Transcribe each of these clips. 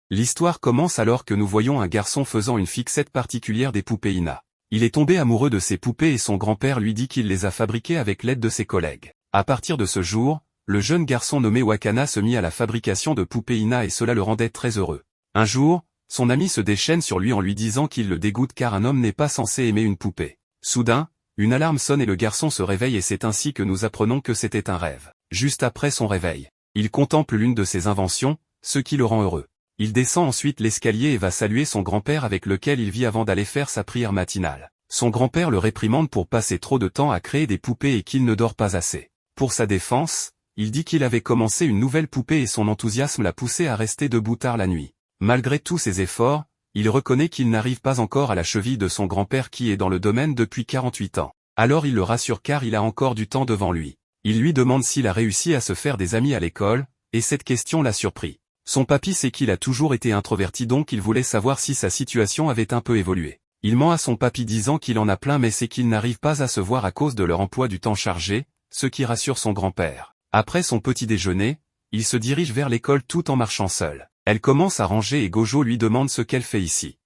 L'histoire commence alors que nous voyons un garçon faisant une fixette particulière des poupées Ina. Il est tombé amoureux de ces poupées et son grand-père lui dit qu'il les a fabriquées avec l'aide de ses collègues. À partir de ce jour, le jeune garçon nommé Wakana se mit à la fabrication de poupées Ina et cela le rendait très heureux. Un jour, son ami se déchaîne sur lui disant qu'il le dégoûte car un homme n'est pas censé aimer une poupée. Soudain, une alarme sonne et le garçon se réveille et c'est ainsi que nous apprenons que c'était un rêve. Juste après son réveil, il contemple l'une de ses inventions, ce qui le rend heureux. Il descend ensuite l'escalier et va saluer son grand-père avec lequel il vit avant d'aller faire sa prière matinale. Son grand-père le réprimande pour passer trop de temps à créer des poupées et qu'il ne dort pas assez. Pour sa défense, il dit qu'il avait commencé une nouvelle poupée et son enthousiasme l'a poussé à rester debout tard la nuit. Malgré tous ses efforts, il reconnaît qu'il n'arrive pas encore à la cheville de son grand-père qui est dans le domaine depuis 48 ans. Alors il le rassure car il a encore du temps devant lui. Il lui demande s'il a réussi à se faire des amis à l'école, et cette question l'a surpris. Son papy sait qu'il a toujours été introverti donc il voulait savoir si sa situation avait un peu évolué. Il ment à son papy disant qu'il en a plein mais c'est qu'il n'arrive pas à se voir à cause de leur emploi du temps chargé, ce qui rassure son grand-père. Après son petit déjeuner, il se dirige vers l'école tout en marchant seul. Elle commence à ranger et Gojo lui demande ce qu'elle fait ici.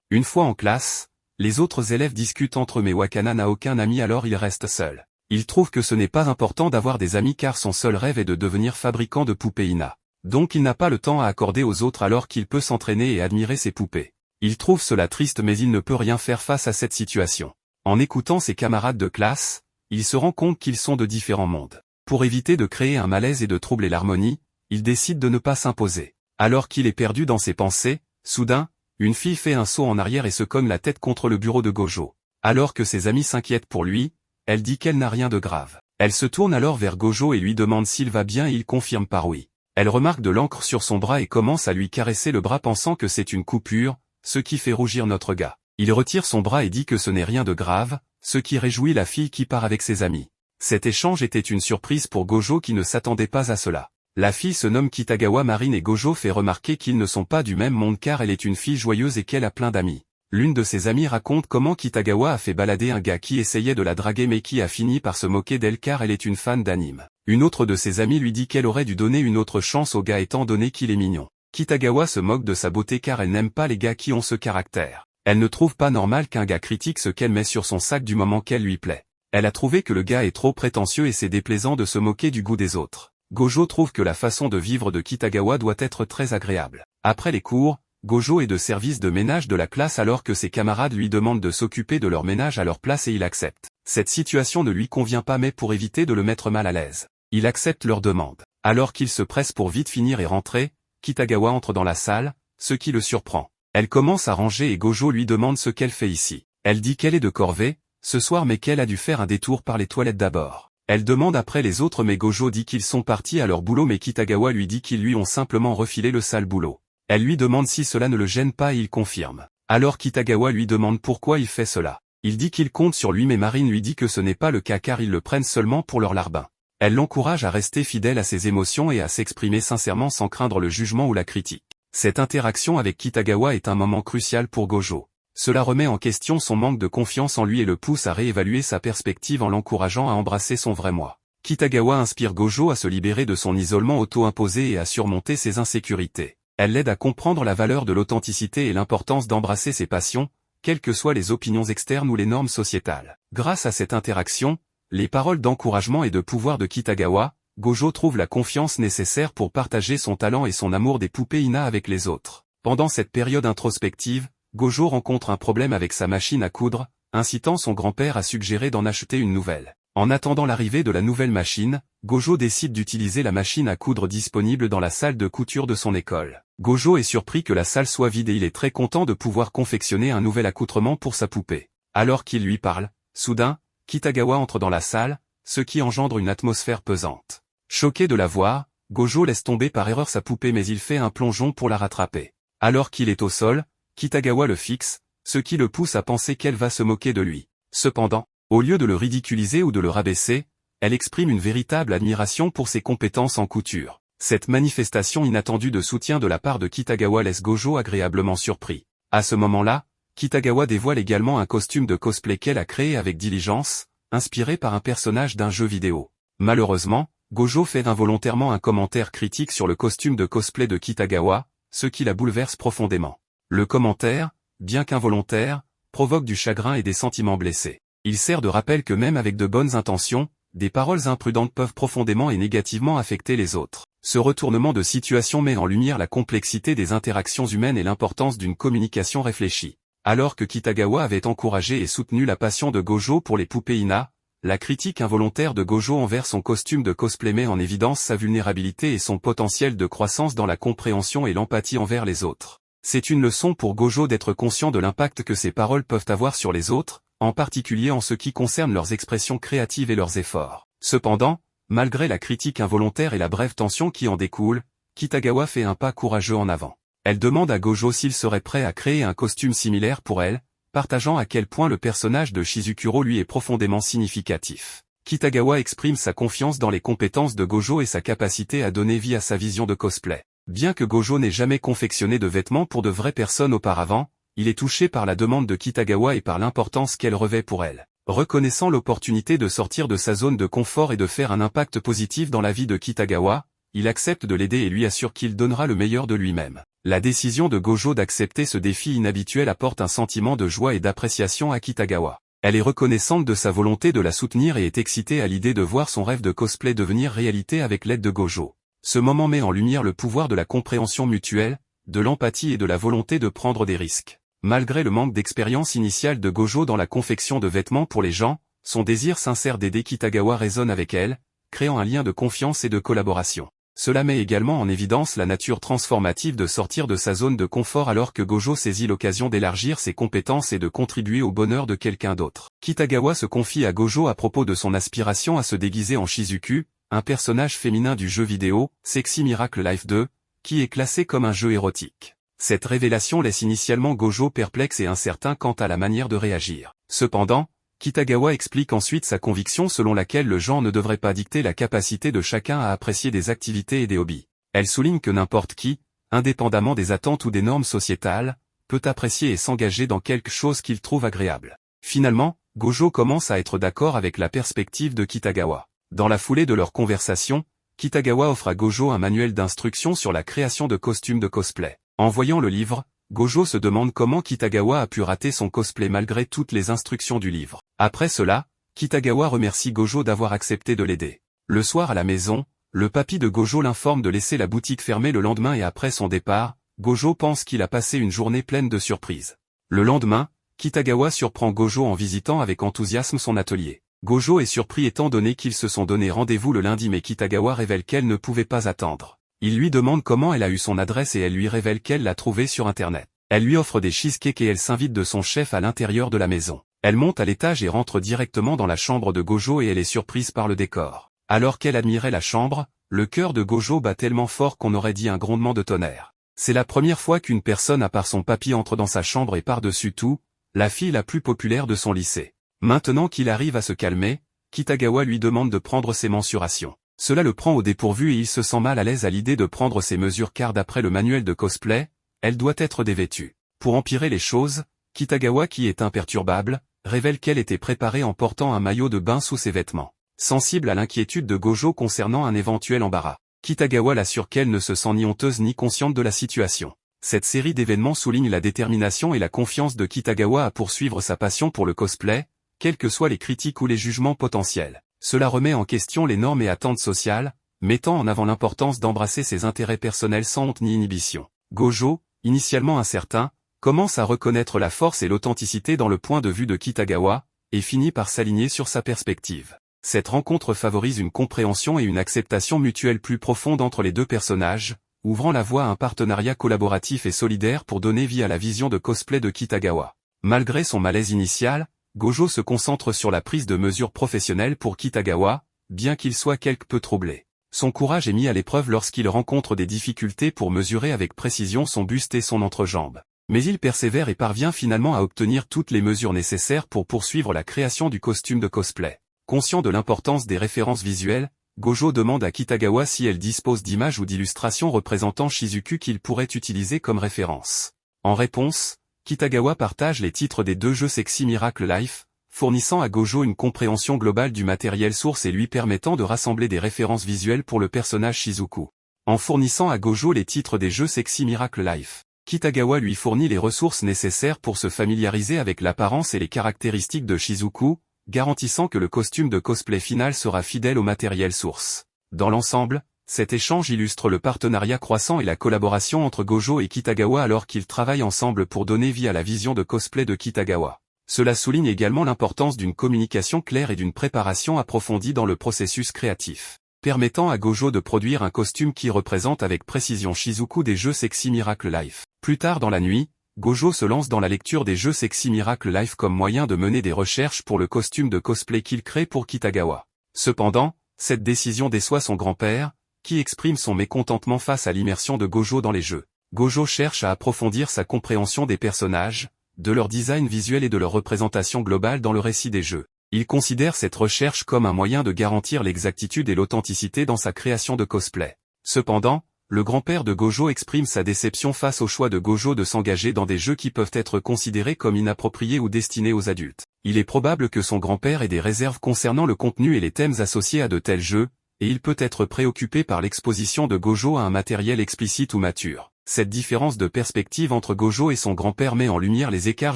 Une fois en classe, les autres élèves discutent entre eux mais Wakana n'a aucun ami alors il reste seul. Il trouve que ce n'est pas important d'avoir des amis car son seul rêve est de devenir fabricant de poupées Ina. Donc il n'a pas le temps à accorder aux autres alors qu'il peut s'entraîner et admirer ses poupées. Il trouve cela triste mais il ne peut rien faire face à cette situation. En écoutant ses camarades de classe, il se rend compte qu'ils sont de différents mondes. Pour éviter de créer un malaise et de troubler l'harmonie, il décide de ne pas s'imposer. Alors qu'il est perdu dans ses pensées, soudain, une fille fait un saut en arrière et se cogne la tête contre le bureau de Gojo. Alors que ses amis s'inquiètent pour lui, elle dit qu'elle n'a rien de grave. Elle se tourne alors vers Gojo et lui demande s'il va bien et il confirme par oui. Elle remarque de l'encre sur son bras et commence à lui caresser le bras pensant que c'est une coupure, ce qui fait rougir notre gars. Il retire son bras et dit que ce n'est rien de grave, ce qui réjouit la fille qui part avec ses amis. Cet échange était une surprise pour Gojo qui ne s'attendait pas à cela. La fille se nomme Kitagawa Marine et Gojo fait remarquer qu'ils ne sont pas du même monde car elle est une fille joyeuse et qu'elle a plein d'amis. L'une de ses amies raconte comment Kitagawa a fait balader un gars qui essayait de la draguer mais qui a fini par se moquer d'elle car elle est une fan d'anime. Une autre de ses amies lui dit qu'elle aurait dû donner une autre chance au gars étant donné qu'il est mignon. Kitagawa se moque de sa beauté car elle n'aime pas les gars qui ont ce caractère. Elle ne trouve pas normal qu'un gars critique ce qu'elle met sur son sac du moment qu'elle lui plaît. Elle a trouvé que le gars est trop prétentieux et c'est déplaisant de se moquer du goût des autres. Gojo trouve que la façon de vivre de Kitagawa doit être très agréable. Après les cours, Gojo est de service de ménage de la classe alors que ses camarades lui demandent de s'occuper de leur ménage à leur place et il accepte. Cette situation ne lui convient pas mais pour éviter de le mettre mal à l'aise, il accepte leur demande. Alors qu'il se presse pour vite finir et rentrer, Kitagawa entre dans la salle, ce qui le surprend. Elle commence à ranger et Gojo lui demande ce qu'elle fait ici. Elle dit qu'elle est de corvée, ce soir mais qu'elle a dû faire un détour par les toilettes d'abord. Elle demande après les autres mais Gojo dit qu'ils sont partis à leur boulot mais Kitagawa lui dit qu'ils lui ont simplement refilé le sale boulot. Elle lui demande si cela ne le gêne pas et il confirme. Alors Kitagawa lui demande pourquoi il fait cela. Il dit qu'il compte sur lui mais Marine lui dit que ce n'est pas le cas car ils le prennent seulement pour leur larbin. Elle l'encourage à rester fidèle à ses émotions et à s'exprimer sincèrement sans craindre le jugement ou la critique. Cette interaction avec Kitagawa est un moment crucial pour Gojo. Cela remet en question son manque de confiance en lui et le pousse à réévaluer sa perspective en l'encourageant à embrasser son vrai moi. Kitagawa inspire Gojo à se libérer de son isolement auto-imposé et à surmonter ses insécurités. Elle l'aide à comprendre la valeur de l'authenticité et l'importance d'embrasser ses passions, quelles que soient les opinions externes ou les normes sociétales. Grâce à cette interaction, les paroles d'encouragement et de pouvoir de Kitagawa, Gojo trouve la confiance nécessaire pour partager son talent et son amour des poupées Ina avec les autres. Pendant cette période introspective, Gojo rencontre un problème avec sa machine à coudre, incitant son grand-père à suggérer d'en acheter une nouvelle. En attendant l'arrivée de la nouvelle machine, Gojo décide d'utiliser la machine à coudre disponible dans la salle de couture de son école. Gojo est surpris que la salle soit vide et il est très content de pouvoir confectionner un nouvel accoutrement pour sa poupée. Alors qu'il lui parle, soudain, Kitagawa entre dans la salle, ce qui engendre une atmosphère pesante. Choqué de la voir, Gojo laisse tomber par erreur sa poupée mais il fait un plongeon pour la rattraper. Alors qu'il est au sol, Kitagawa le fixe, ce qui le pousse à penser qu'elle va se moquer de lui. Cependant, au lieu de le ridiculiser ou de le rabaisser, elle exprime une véritable admiration pour ses compétences en couture. Cette manifestation inattendue de soutien de la part de Kitagawa laisse Gojo agréablement surpris. À ce moment-là, Kitagawa dévoile également un costume de cosplay qu'elle a créé avec diligence, inspiré par un personnage d'un jeu vidéo. Malheureusement, Gojo fait involontairement un commentaire critique sur le costume de cosplay de Kitagawa, ce qui la bouleverse profondément. Le commentaire, bien qu'involontaire, provoque du chagrin et des sentiments blessés. Il sert de rappel que même avec de bonnes intentions, des paroles imprudentes peuvent profondément et négativement affecter les autres. Ce retournement de situation met en lumière la complexité des interactions humaines et l'importance d'une communication réfléchie. Alors que Kitagawa avait encouragé et soutenu la passion de Gojo pour les poupées Ina, la critique involontaire de Gojo envers son costume de cosplay met en évidence sa vulnérabilité et son potentiel de croissance dans la compréhension et l'empathie envers les autres. C'est une leçon pour Gojo d'être conscient de l'impact que ses paroles peuvent avoir sur les autres, en particulier en ce qui concerne leurs expressions créatives et leurs efforts. Cependant, malgré la critique involontaire et la brève tension qui en découle, Kitagawa fait un pas courageux en avant. Elle demande à Gojo s'il serait prêt à créer un costume similaire pour elle, partageant à quel point le personnage de Shizukuro lui est profondément significatif. Kitagawa exprime sa confiance dans les compétences de Gojo et sa capacité à donner vie à sa vision de cosplay. Bien que Gojo n'ait jamais confectionné de vêtements pour de vraies personnes auparavant, il est touché par la demande de Kitagawa et par l'importance qu'elle revêt pour elle. Reconnaissant l'opportunité de sortir de sa zone de confort et de faire un impact positif dans la vie de Kitagawa, il accepte de l'aider et lui assure qu'il donnera le meilleur de lui-même. La décision de Gojo d'accepter ce défi inhabituel apporte un sentiment de joie et d'appréciation à Kitagawa. Elle est reconnaissante de sa volonté de la soutenir et est excitée à l'idée de voir son rêve de cosplay devenir réalité avec l'aide de Gojo. Ce moment met en lumière le pouvoir de la compréhension mutuelle, de l'empathie et de la volonté de prendre des risques. Malgré le manque d'expérience initiale de Gojo dans la confection de vêtements pour les gens, son désir sincère d'aider Kitagawa résonne avec elle, créant un lien de confiance et de collaboration. Cela met également en évidence la nature transformative de sortir de sa zone de confort alors que Gojo saisit l'occasion d'élargir ses compétences et de contribuer au bonheur de quelqu'un d'autre. Kitagawa se confie à Gojo à propos de son aspiration à se déguiser en Shizuku, un personnage féminin du jeu vidéo, Sexy Miracle Life 2, qui est classé comme un jeu érotique. Cette révélation laisse initialement Gojo perplexe et incertain quant à la manière de réagir. Cependant, Kitagawa explique ensuite sa conviction selon laquelle le genre ne devrait pas dicter la capacité de chacun à apprécier des activités et des hobbies. Elle souligne que n'importe qui, indépendamment des attentes ou des normes sociétales, peut apprécier et s'engager dans quelque chose qu'il trouve agréable. Finalement, Gojo commence à être d'accord avec la perspective de Kitagawa. Dans la foulée de leur conversation, Kitagawa offre à Gojo un manuel d'instructions sur la création de costumes de cosplay. En voyant le livre, Gojo se demande comment Kitagawa a pu rater son cosplay malgré toutes les instructions du livre. Après cela, Kitagawa remercie Gojo d'avoir accepté de l'aider. Le soir à la maison, le papy de Gojo l'informe de laisser la boutique fermée le lendemain et après son départ, Gojo pense qu'il a passé une journée pleine de surprises. Le lendemain, Kitagawa surprend Gojo en visitant avec enthousiasme son atelier. Gojo est surpris étant donné qu'ils se sont donné rendez-vous le lundi mais Kitagawa révèle qu'elle ne pouvait pas attendre. Il lui demande comment elle a eu son adresse et elle lui révèle qu'elle l'a trouvée sur internet. Elle lui offre des cheesecakes et elle s'invite de son chef à l'intérieur de la maison. Elle monte à l'étage et rentre directement dans la chambre de Gojo et elle est surprise par le décor. Alors qu'elle admirait la chambre, le cœur de Gojo bat tellement fort qu'on aurait dit un grondement de tonnerre. C'est la première fois qu'une personne à part son papy entre dans sa chambre et par-dessus tout, la fille la plus populaire de son lycée. Maintenant qu'il arrive à se calmer, Kitagawa lui demande de prendre ses mensurations. Cela le prend au dépourvu et il se sent mal à l'aise à l'idée de prendre ses mesures car d'après le manuel de cosplay, elle doit être dévêtue. Pour empirer les choses, Kitagawa qui est imperturbable, révèle qu'elle était préparée en portant un maillot de bain sous ses vêtements. Sensible à l'inquiétude de Gojo concernant un éventuel embarras, Kitagawa l'assure qu'elle ne se sent ni honteuse ni consciente de la situation. Cette série d'événements souligne la détermination et la confiance de Kitagawa à poursuivre sa passion pour le cosplay, quelles que soient les critiques ou les jugements potentiels. Cela remet en question les normes et attentes sociales, mettant en avant l'importance d'embrasser ses intérêts personnels sans honte ni inhibition. Gojo, initialement incertain, commence à reconnaître la force et l'authenticité dans le point de vue de Kitagawa, et finit par s'aligner sur sa perspective. Cette rencontre favorise une compréhension et une acceptation mutuelle plus profonde entre les deux personnages, ouvrant la voie à un partenariat collaboratif et solidaire pour donner vie à la vision de cosplay de Kitagawa. Malgré son malaise initial, Gojo se concentre sur la prise de mesures professionnelles pour Kitagawa, bien qu'il soit quelque peu troublé. Son courage est mis à l'épreuve lorsqu'il rencontre des difficultés pour mesurer avec précision son buste et son entrejambe. Mais il persévère et parvient finalement à obtenir toutes les mesures nécessaires pour poursuivre la création du costume de cosplay. Conscient de l'importance des références visuelles, Gojo demande à Kitagawa si elle dispose d'images ou d'illustrations représentant Shizuku qu'il pourrait utiliser comme référence. En réponse, Kitagawa partage les titres des deux jeux Sexy Miracle Life, fournissant à Gojo une compréhension globale du matériel source et lui permettant de rassembler des références visuelles pour le personnage Shizuku. En fournissant à Gojo les titres des jeux Sexy Miracle Life, Kitagawa lui fournit les ressources nécessaires pour se familiariser avec l'apparence et les caractéristiques de Shizuku, garantissant que le costume de cosplay final sera fidèle au matériel source. Dans l'ensemble, cet échange illustre le partenariat croissant et la collaboration entre Gojo et Kitagawa alors qu'ils travaillent ensemble pour donner vie à la vision de cosplay de Kitagawa. Cela souligne également l'importance d'une communication claire et d'une préparation approfondie dans le processus créatif, permettant à Gojo de produire un costume qui représente avec précision Shizuku des jeux Sexy Miracle Life. Plus tard dans la nuit, Gojo se lance dans la lecture des jeux Sexy Miracle Life comme moyen de mener des recherches pour le costume de cosplay qu'il crée pour Kitagawa. Cependant, cette décision déçoit son grand-père, qui exprime son mécontentement face à l'immersion de Gojo dans les jeux. Gojo cherche à approfondir sa compréhension des personnages, de leur design visuel et de leur représentation globale dans le récit des jeux. Il considère cette recherche comme un moyen de garantir l'exactitude et l'authenticité dans sa création de cosplay. Cependant, le grand-père de Gojo exprime sa déception face au choix de Gojo de s'engager dans des jeux qui peuvent être considérés comme inappropriés ou destinés aux adultes. Il est probable que son grand-père ait des réserves concernant le contenu et les thèmes associés à de tels jeux, et il peut être préoccupé par l'exposition de Gojo à un matériel explicite ou mature. Cette différence de perspective entre Gojo et son grand-père met en lumière les écarts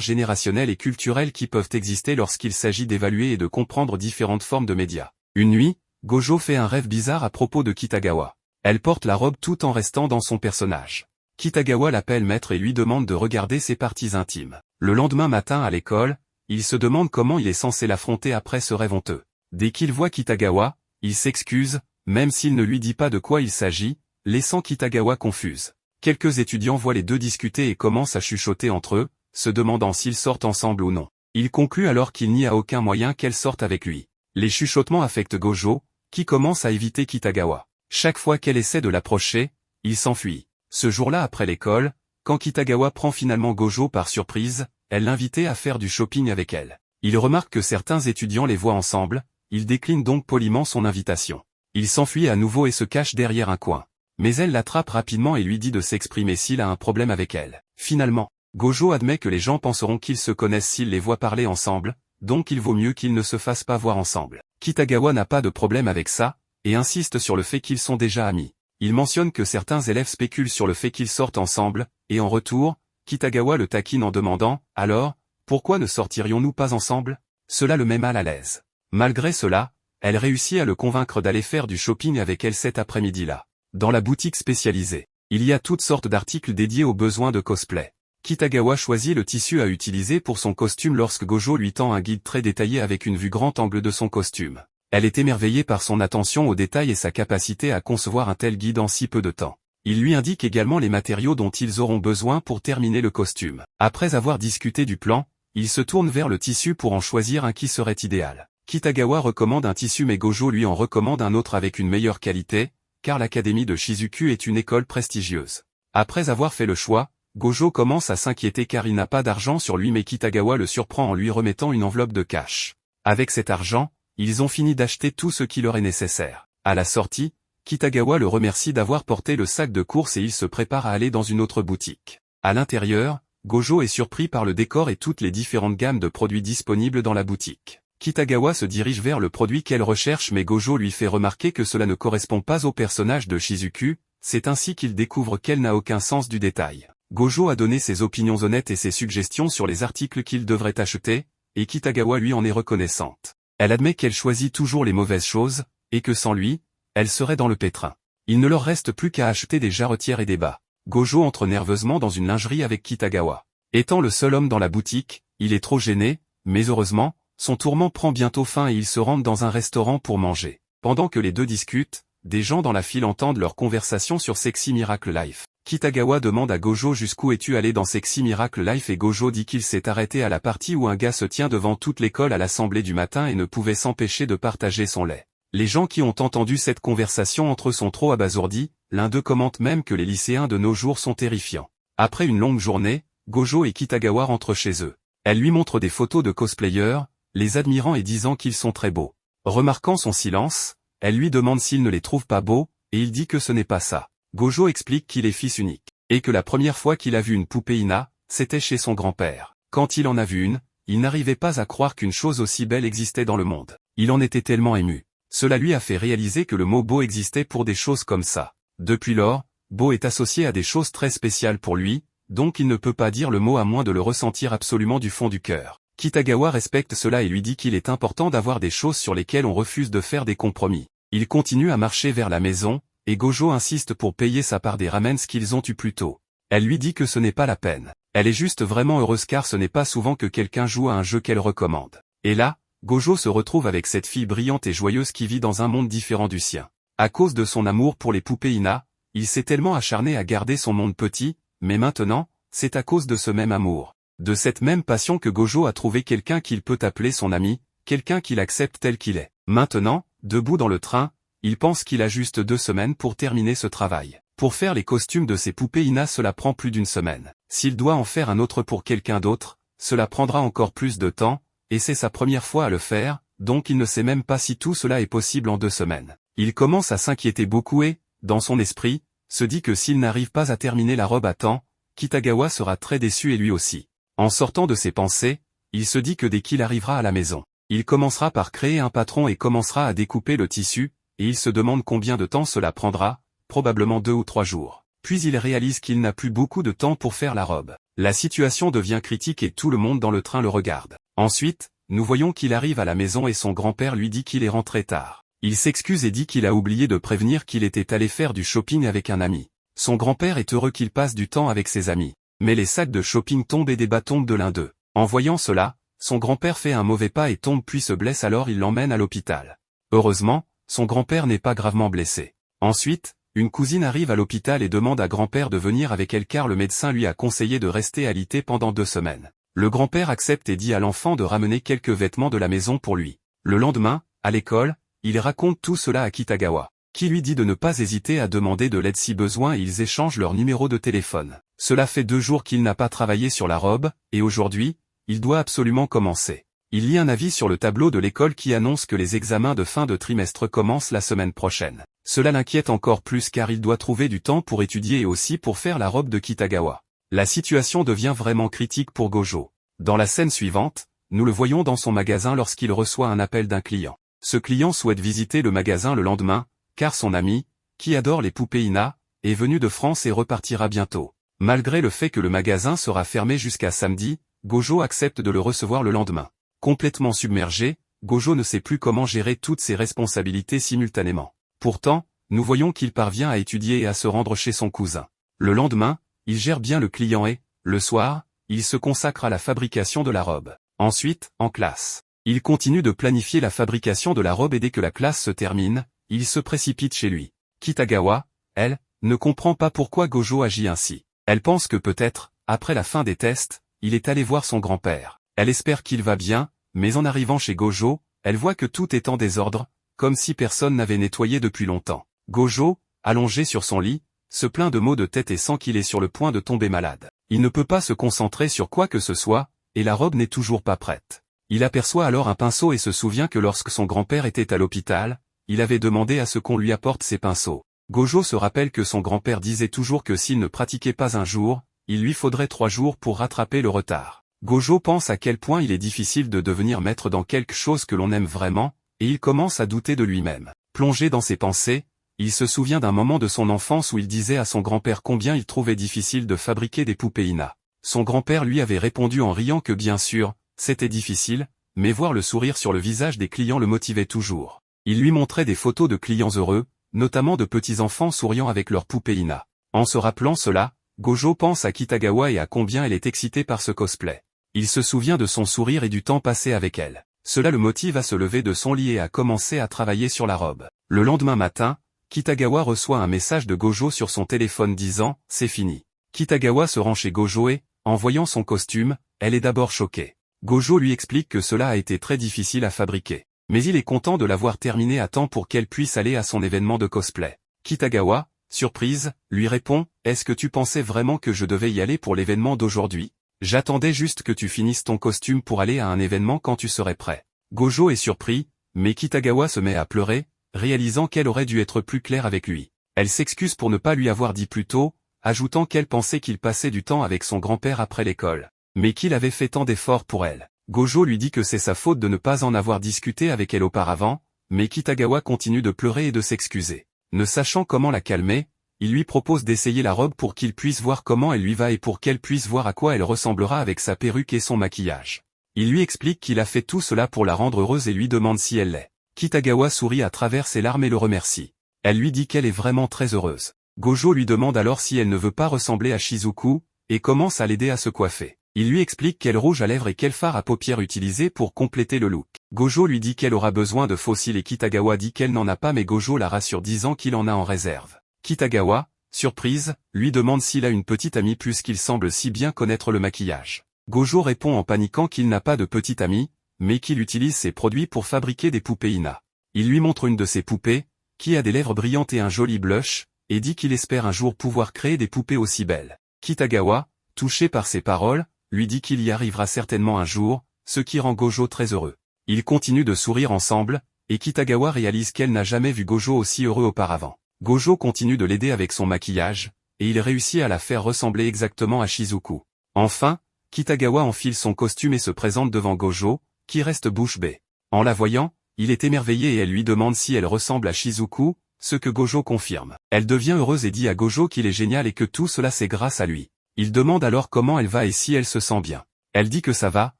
générationnels et culturels qui peuvent exister lorsqu'il s'agit d'évaluer et de comprendre différentes formes de médias. Une nuit, Gojo fait un rêve bizarre à propos de Kitagawa. Elle porte la robe tout en restant dans son personnage. Kitagawa l'appelle maître et lui demande de regarder ses parties intimes. Le lendemain matin à l'école, il se demande comment il est censé l'affronter après ce rêve honteux. Dès qu'il voit Kitagawa, il s'excuse, même s'il ne lui dit pas de quoi il s'agit, laissant Kitagawa confuse. Quelques étudiants voient les deux discuter et commencent à chuchoter entre eux, se demandant s'ils sortent ensemble ou non. Il conclut alors qu'il n'y a aucun moyen qu'elle sorte avec lui. Les chuchotements affectent Gojo, qui commence à éviter Kitagawa. Chaque fois qu'elle essaie de l'approcher, il s'enfuit. Ce jour-là après l'école, quand Kitagawa prend finalement Gojo par surprise, elle l'invitait à faire du shopping avec elle. Il remarque que certains étudiants les voient ensemble, il décline donc poliment son invitation. Il s'enfuit à nouveau et se cache derrière un coin. Mais elle l'attrape rapidement et lui dit de s'exprimer s'il a un problème avec elle. Finalement, Gojo admet que les gens penseront qu'ils se connaissent s'ils les voient parler ensemble, donc il vaut mieux qu'ils ne se fassent pas voir ensemble. Kitagawa n'a pas de problème avec ça, et insiste sur le fait qu'ils sont déjà amis. Il mentionne que certains élèves spéculent sur le fait qu'ils sortent ensemble, et en retour, Kitagawa le taquine en demandant « Alors, pourquoi ne sortirions-nous pas ensemble ?» Cela le met mal à l'aise. Malgré cela, elle réussit à le convaincre d'aller faire du shopping avec elle cet après-midi-là. Dans la boutique spécialisée, il y a toutes sortes d'articles dédiés aux besoins de cosplay. Kitagawa choisit le tissu à utiliser pour son costume lorsque Gojo lui tend un guide très détaillé avec une vue grand angle de son costume. Elle est émerveillée par son attention aux détails et sa capacité à concevoir un tel guide en si peu de temps. Il lui indique également les matériaux dont ils auront besoin pour terminer le costume. Après avoir discuté du plan, il se tourne vers le tissu pour en choisir un qui serait idéal. Kitagawa recommande un tissu mais Gojo lui en recommande un autre avec une meilleure qualité, car l'académie de Shizuku est une école prestigieuse. Après avoir fait le choix, Gojo commence à s'inquiéter car il n'a pas d'argent sur lui mais Kitagawa le surprend en lui remettant une enveloppe de cash. Avec cet argent, ils ont fini d'acheter tout ce qui leur est nécessaire. À la sortie, Kitagawa le remercie d'avoir porté le sac de course et il se prépare à aller dans une autre boutique. À l'intérieur, Gojo est surpris par le décor et toutes les différentes gammes de produits disponibles dans la boutique. Kitagawa se dirige vers le produit qu'elle recherche mais Gojo lui fait remarquer que cela ne correspond pas au personnage de Shizuku, c'est ainsi qu'il découvre qu'elle n'a aucun sens du détail. Gojo a donné ses opinions honnêtes et ses suggestions sur les articles qu'il devrait acheter, et Kitagawa lui en est reconnaissante. Elle admet qu'elle choisit toujours les mauvaises choses, et que sans lui, elle serait dans le pétrin. Il ne leur reste plus qu'à acheter des jarretières et des bas. Gojo entre nerveusement dans une lingerie avec Kitagawa. Étant le seul homme dans la boutique, il est trop gêné, mais heureusement, son tourment prend bientôt fin et ils se rendent dans un restaurant pour manger. Pendant que les deux discutent, des gens dans la file entendent leur conversation sur Sexy Miracle Life. Kitagawa demande à Gojo jusqu'où es-tu allé dans Sexy Miracle Life et Gojo dit qu'il s'est arrêté à la partie où un gars se tient devant toute l'école à l'assemblée du matin et ne pouvait s'empêcher de partager son lait. Les gens qui ont entendu cette conversation entre eux sont trop abasourdis, l'un d'eux commente même que les lycéens de nos jours sont terrifiants. Après une longue journée, Gojo et Kitagawa rentrent chez eux. Elle lui montre des photos de cosplayers, les admirant et disant qu'ils sont très beaux. Remarquant son silence, elle lui demande s'il ne les trouve pas beaux, et il dit que ce n'est pas ça. Gojo explique qu'il est fils unique, et que la première fois qu'il a vu une poupée Ina, c'était chez son grand-père. Quand il en a vu une, il n'arrivait pas à croire qu'une chose aussi belle existait dans le monde. Il en était tellement ému. Cela lui a fait réaliser que le mot beau existait pour des choses comme ça. Depuis lors, beau est associé à des choses très spéciales pour lui, donc il ne peut pas dire le mot à moins de le ressentir absolument du fond du cœur. Kitagawa respecte cela et lui dit qu'il est important d'avoir des choses sur lesquelles on refuse de faire des compromis. Il continue à marcher vers la maison, et Gojo insiste pour payer sa part des ramen qu'ils ont eu plus tôt. Elle lui dit que ce n'est pas la peine. Elle est juste vraiment heureuse car ce n'est pas souvent que quelqu'un joue à un jeu qu'elle recommande. Et là, Gojo se retrouve avec cette fille brillante et joyeuse qui vit dans un monde différent du sien. À cause de son amour pour les poupées Ina, il s'est tellement acharné à garder son monde petit, mais maintenant, c'est à cause de ce même amour, de cette même passion que Gojo a trouvé quelqu'un qu'il peut appeler son ami, quelqu'un qu'il accepte tel qu'il est. Maintenant, debout dans le train, il pense qu'il a juste 2 semaines pour terminer ce travail. Pour faire les costumes de ses poupées Ina, cela prend plus d'1 semaine. S'il doit en faire un autre pour quelqu'un d'autre, cela prendra encore plus de temps, et c'est sa première fois à le faire, donc il ne sait même pas si tout cela est possible en 2 semaines. Il commence à s'inquiéter beaucoup et, dans son esprit, se dit que s'il n'arrive pas à terminer la robe à temps, Kitagawa sera très déçu et lui aussi. En sortant de ses pensées, il se dit que dès qu'il arrivera à la maison, il commencera par créer un patron et commencera à découper le tissu, et il se demande combien de temps cela prendra, probablement 2 ou 3 jours. Puis il réalise qu'il n'a plus beaucoup de temps pour faire la robe. La situation devient critique et tout le monde dans le train le regarde. Ensuite, nous voyons qu'il arrive à la maison et son grand-père lui dit qu'il est rentré tard. Il s'excuse et dit qu'il a oublié de prévenir qu'il était allé faire du shopping avec un ami. Son grand-père est heureux qu'il passe du temps avec ses amis. Mais les sacs de shopping tombent et des bas tombent de l'un d'eux. En voyant cela, son grand-père fait un mauvais pas et tombe puis se blesse, alors il l'emmène à l'hôpital. Heureusement, son grand-père n'est pas gravement blessé. Ensuite, une cousine arrive à l'hôpital et demande à grand-père de venir avec elle car le médecin lui a conseillé de rester alité pendant 2 semaines. Le grand-père accepte et dit à l'enfant de ramener quelques vêtements de la maison pour lui. Le lendemain, à l'école, il raconte tout cela à Kitagawa, qui lui dit de ne pas hésiter à demander de l'aide si besoin et ils échangent leur numéro de téléphone. Cela fait 2 jours qu'il n'a pas travaillé sur la robe, et aujourd'hui, il doit absolument commencer. Il lit un avis sur le tableau de l'école qui annonce que les examens de fin de trimestre commencent la semaine prochaine. Cela l'inquiète encore plus car il doit trouver du temps pour étudier et aussi pour faire la robe de Kitagawa. La situation devient vraiment critique pour Gojo. Dans la scène suivante, nous le voyons dans son magasin lorsqu'il reçoit un appel d'un client. Ce client souhaite visiter le magasin le lendemain, car son ami, qui adore les poupées Ina, est venu de France et repartira bientôt. Malgré le fait que le magasin sera fermé jusqu'à samedi, Gojo accepte de le recevoir le lendemain. Complètement submergé, Gojo ne sait plus comment gérer toutes ses responsabilités simultanément. Pourtant, nous voyons qu'il parvient à étudier et à se rendre chez son cousin. Le lendemain, il gère bien le client et, le soir, il se consacre à la fabrication de la robe. Ensuite, en classe, il continue de planifier la fabrication de la robe et dès que la classe se termine, il se précipite chez lui. Kitagawa, elle, ne comprend pas pourquoi Gojo agit ainsi. Elle pense que peut-être, après la fin des tests, il est allé voir son grand-père. Elle espère qu'il va bien, mais en arrivant chez Gojo, elle voit que tout est en désordre, comme si personne n'avait nettoyé depuis longtemps. Gojo, allongé sur son lit, se plaint de maux de tête et sent qu'il est sur le point de tomber malade. Il ne peut pas se concentrer sur quoi que ce soit, et la robe n'est toujours pas prête. Il aperçoit alors un pinceau et se souvient que lorsque son grand-père était à l'hôpital, il avait demandé à ce qu'on lui apporte ses pinceaux. Gojo se rappelle que son grand-père disait toujours que s'il ne pratiquait pas un jour, il lui faudrait 3 jours pour rattraper le retard. Gojo pense à quel point il est difficile de devenir maître dans quelque chose que l'on aime vraiment, et il commence à douter de lui-même. Plongé dans ses pensées, il se souvient d'un moment de son enfance où il disait à son grand-père combien il trouvait difficile de fabriquer des poupées Ina. Son grand-père lui avait répondu en riant que bien sûr, c'était difficile, mais voir le sourire sur le visage des clients le motivait toujours. Il lui montrait des photos de clients heureux, notamment de petits-enfants souriant avec leurs poupées Ina. En se rappelant cela, Gojo pense à Kitagawa et à combien elle est excitée par ce cosplay. Il se souvient de son sourire et du temps passé avec elle. Cela le motive à se lever de son lit et à commencer à travailler sur la robe. Le lendemain matin, Kitagawa reçoit un message de Gojo sur son téléphone disant « C'est fini ». Kitagawa se rend chez Gojo et, en voyant son costume, elle est d'abord choquée. Gojo lui explique que cela a été très difficile à fabriquer. Mais il est content de l'avoir terminé à temps pour qu'elle puisse aller à son événement de cosplay. Kitagawa, surprise, lui répond « Est-ce que tu pensais vraiment que je devais y aller pour l'événement d'aujourd'hui ? J'attendais juste que tu finisses ton costume pour aller à un événement quand tu serais prêt. » Gojo est surpris, mais Kitagawa se met à pleurer, réalisant qu'elle aurait dû être plus claire avec lui. Elle s'excuse pour ne pas lui avoir dit plus tôt, ajoutant qu'elle pensait qu'il passait du temps avec son grand-père après l'école, mais qu'il avait fait tant d'efforts pour elle. Gojo lui dit que c'est sa faute de ne pas en avoir discuté avec elle auparavant, mais Kitagawa continue de pleurer et de s'excuser. Ne sachant comment la calmer, il lui propose d'essayer la robe pour qu'il puisse voir comment elle lui va et pour qu'elle puisse voir à quoi elle ressemblera avec sa perruque et son maquillage. Il lui explique qu'il a fait tout cela pour la rendre heureuse et lui demande si elle l'est. Kitagawa sourit à travers ses larmes et le remercie. Elle lui dit qu'elle est vraiment très heureuse. Gojo lui demande alors si elle ne veut pas ressembler à Shizuku, et commence à l'aider à se coiffer. Il lui explique quel rouge à lèvres et quel fard à paupières utiliser pour compléter le look. Gojo lui dit qu'elle aura besoin de fossiles et Kitagawa dit qu'elle n'en a pas mais Gojo la rassure disant qu'il en a en réserve. Kitagawa, surprise, lui demande s'il a une petite amie puisqu'il semble si bien connaître le maquillage. Gojo répond en paniquant qu'il n'a pas de petite amie, mais qu'il utilise ses produits pour fabriquer des poupées Ina. Il lui montre une de ses poupées, qui a des lèvres brillantes et un joli blush, et dit qu'il espère un jour pouvoir créer des poupées aussi belles. Kitagawa, touché par ces paroles, lui dit qu'il y arrivera certainement un jour, ce qui rend Gojo très heureux. Ils continuent de sourire ensemble, et Kitagawa réalise qu'elle n'a jamais vu Gojo aussi heureux auparavant. Gojo continue de l'aider avec son maquillage, et il réussit à la faire ressembler exactement à Shizuku. Enfin, Kitagawa enfile son costume et se présente devant Gojo, qui reste bouche bée. En la voyant, il est émerveillé et elle lui demande si elle ressemble à Shizuku, ce que Gojo confirme. Elle devient heureuse et dit à Gojo qu'il est génial et que tout cela c'est grâce à lui. Il demande alors comment elle va et si elle se sent bien. Elle dit que ça va,